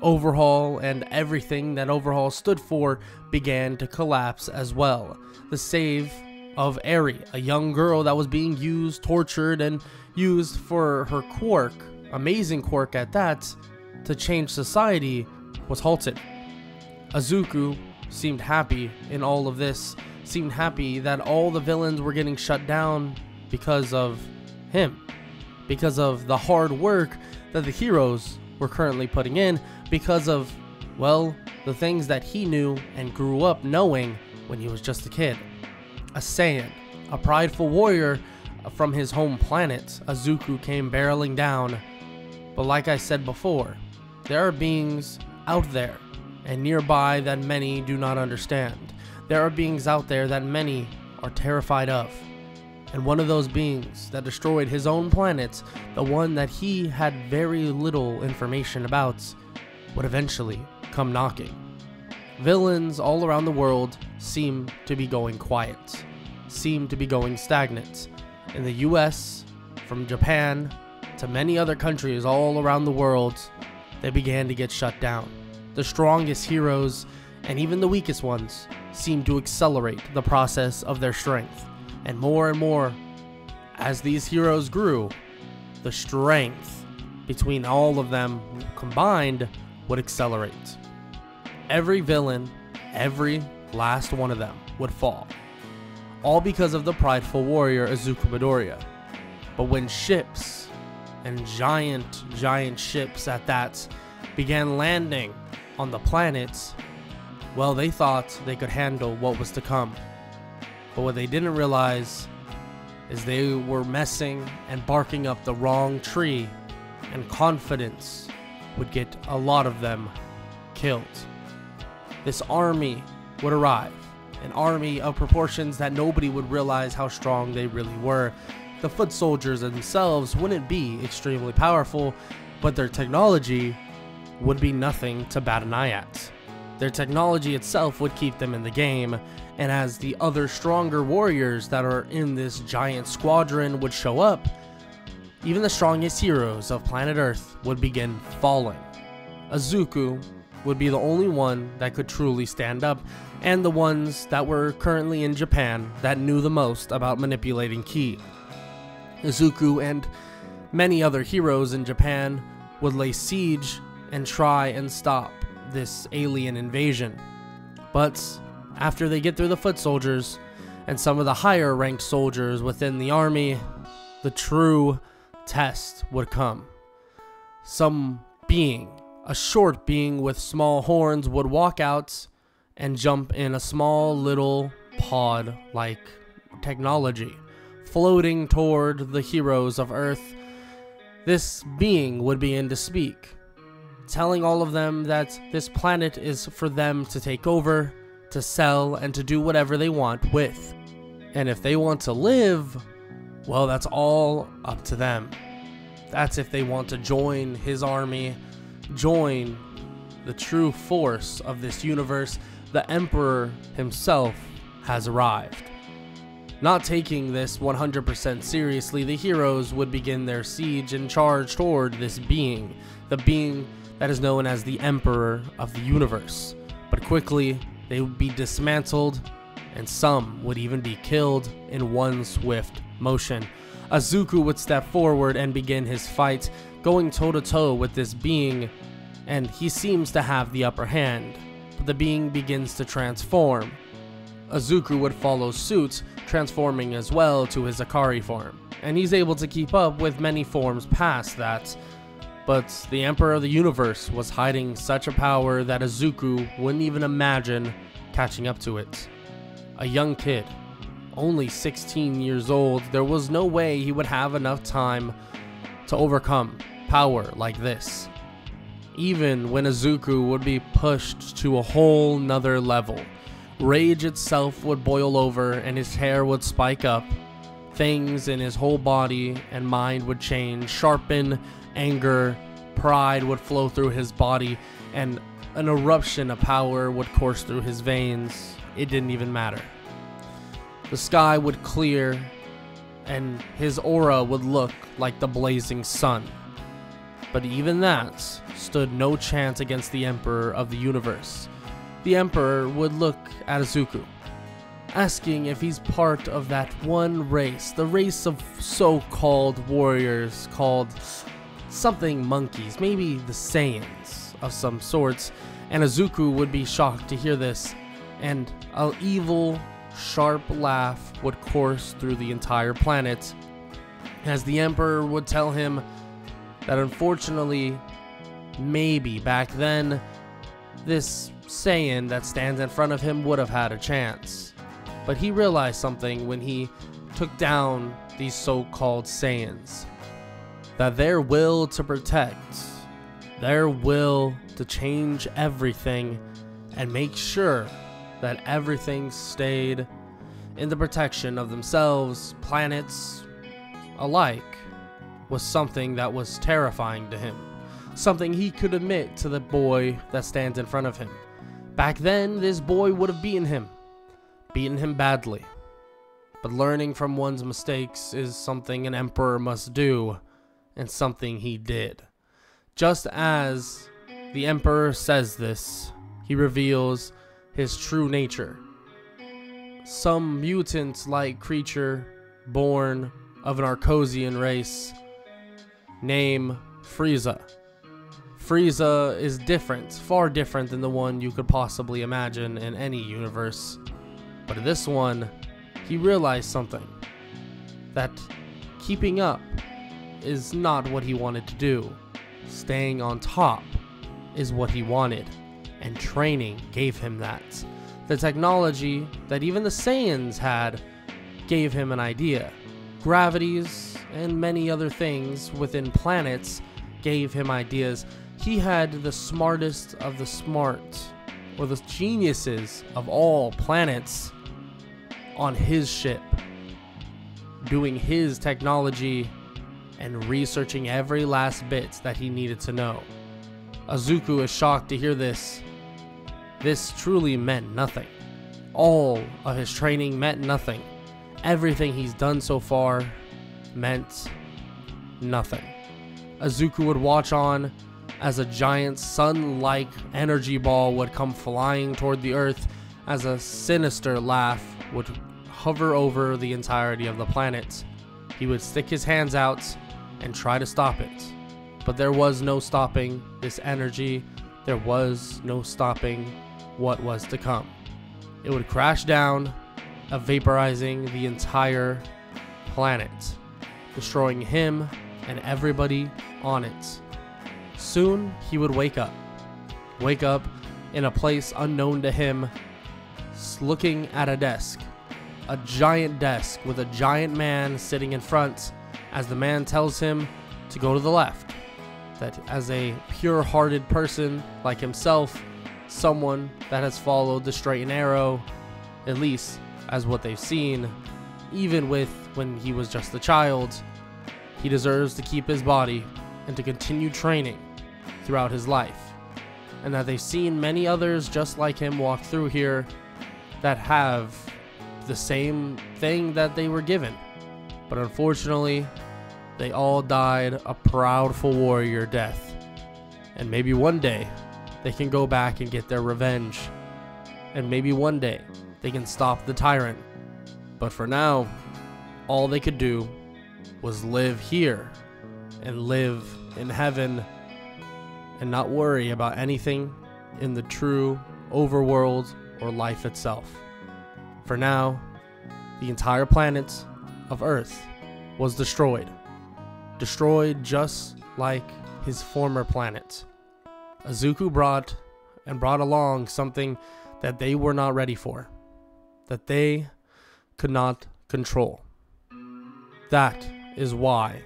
S1: Overhaul and everything that Overhaul stood for began to collapse as well. The save of Eri, a young girl that was being used, tortured, and used for her quirk, amazing quirk at that, to change society, was halted. Izuku seemed happy in all of this, seemed happy that all the villains were getting shut down because of him, because of the hard work that the heroes were currently putting in, because of, well, the things that he knew and grew up knowing when he was just a kid. A Saiyan, a prideful warrior from his home planet, Izuku came barreling down. But like I said before, there are beings out there and nearby that many do not understand. There are beings out there that many are terrified of. And one of those beings that destroyed his own planet, the one that he had very little information about, would eventually come knocking. Villains all around the world seem to be going quiet, seem to be going stagnant. In the US, from Japan to many other countries all around the world, they began to get shut down. The strongest heroes, and even the weakest ones, seemed to accelerate the process of their strength. And more, as these heroes grew, the strength between all of them combined would accelerate. Every villain, every last one of them, would fall. All because of the prideful warrior Izuku Midoriya. But when ships, and giant ships at that, began landing on the planets, well, they thought they could handle what was to come. But what they didn't realize is they were messing and barking up the wrong tree, and confidence would get a lot of them killed. This army would arrive, an army of proportions that nobody would realize how strong they really were. The foot soldiers themselves wouldn't be extremely powerful, but their technology would be nothing to bat an eye at. Their technology itself would keep them in the game, and as the other stronger warriors that are in this giant squadron would show up, even the strongest heroes of planet Earth would begin falling. Izuku would be the only one that could truly stand up, and the ones that were currently in Japan that knew the most about manipulating ki. Izuku and many other heroes in Japan would lay siege and try and stop this alien invasion. But after they get through the foot soldiers and some of the higher ranked soldiers within the army, the true test would come. Some being, a short being with small horns, would walk out and jump in a small little pod-like technology, floating toward the heroes of Earth. This being would begin to speak, telling all of them that this planet is for them to take over, to sell, and to do whatever they want with. And if they want to live, well, that's all up to them. That's if they want to join his army, join the true force of this universe. The Emperor himself has arrived. Not taking this 100% seriously, the heroes would begin their siege and charge toward this being, the being that is known as the Emperor of the universe. But quickly, they would be dismantled, and some would even be killed in one swift motion. Izuku would step forward and begin his fight, going toe-to-toe with this being, and he seems to have the upper hand. But the being begins to transform. Izuku would follow suit, transforming as well to his Akari form, and he's able to keep up with many forms past that. But the Emperor of the Universe was hiding such a power that Izuku wouldn't even imagine catching up to it. A young kid, only 16 years old, there was no way he would have enough time to overcome power like this. Even when Izuku would be pushed to a whole nother level, rage itself would boil over and his hair would spike up. Things in his whole body and mind would change, sharpen, anger, pride would flow through his body, and an eruption of power would course through his veins. It didn't even matter. The sky would clear, and his aura would look like the blazing sun. But even that stood no chance against the Emperor of the Universe. The Emperor would look at Izuku, asking if he's part of that one race, the race of so-called warriors called something monkeys, maybe the Saiyans of some sorts. And Izuku would be shocked to hear this, and an evil, sharp laugh would course through the entire planet, as the Emperor would tell him that unfortunately, maybe back then, this Saiyan that stands in front of him would have had a chance. But he realized something when he took down these so-called Saiyans, that their will to protect, their will to change everything and make sure that everything stayed in the protection of themselves, planets alike, was something that was terrifying to him. Something he could admit to the boy that stands in front of him. Back then, this boy would have beaten him badly. But learning from one's mistakes is something an emperor must do, and something he did. Just as the emperor says this, he reveals his true nature. Some mutant-like creature born of an Arcosian race, name Frieza. Frieza is different, far different than the one you could possibly imagine in any universe. But in this one, he realized something. That keeping up is not what he wanted to do. Staying on top is what he wanted, and training gave him that. The technology that even the Saiyans had gave him an idea. Gravities and many other things within planets gave him ideas. He had the smartest of the smart, or the geniuses of all planets, on his ship, doing his technology and researching every last bit that he needed to know. Izuku is shocked to hear this. This truly meant nothing. All of his training meant nothing. Everything he's done so far meant nothing. Izuku would watch on as a giant sun-like energy ball would come flying toward the Earth, as a sinister laugh would hover over the entirety of the planet. He would stick his hands out and try to stop it. But there was no stopping this energy. There was no stopping what was to come. It would crash down, vaporizing the entire planet, destroying him and everybody on it. Soon he would wake up in a place unknown to him, looking at a desk, a giant desk with a giant man sitting in front, as the man tells him to go to the left. That as a pure-hearted person like himself, someone that has followed the straight and narrow, at least as what they've seen, even with when he was just a child, he deserves to keep his body and to continue training throughout his life. And that they've seen many others just like him walk through here that have the same thing that they were given. But unfortunately, they all died a proudful warrior death. And maybe one day they can go back and get their revenge. And maybe one day they can stop the tyrant. But for now, all they could do was live here and live in heaven and not worry about anything in the true overworld or life itself. For now, the entire planet of Earth was destroyed just like his former planet. Izuku brought along something that they were not ready for, that they could not control. That is why,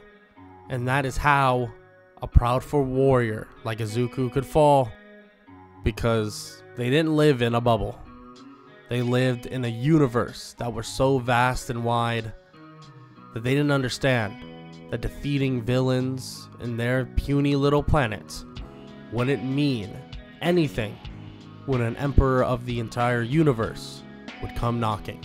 S1: and that is how a proudful warrior like Izuku could fall, because they didn't live in a bubble. They lived in a universe that was so vast and wide that they didn't understand that defeating villains in their puny little planets wouldn't mean anything when an emperor of the entire universe would come knocking.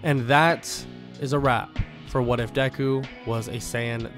S1: And that is a wrap for What If Deku Was a Saiyan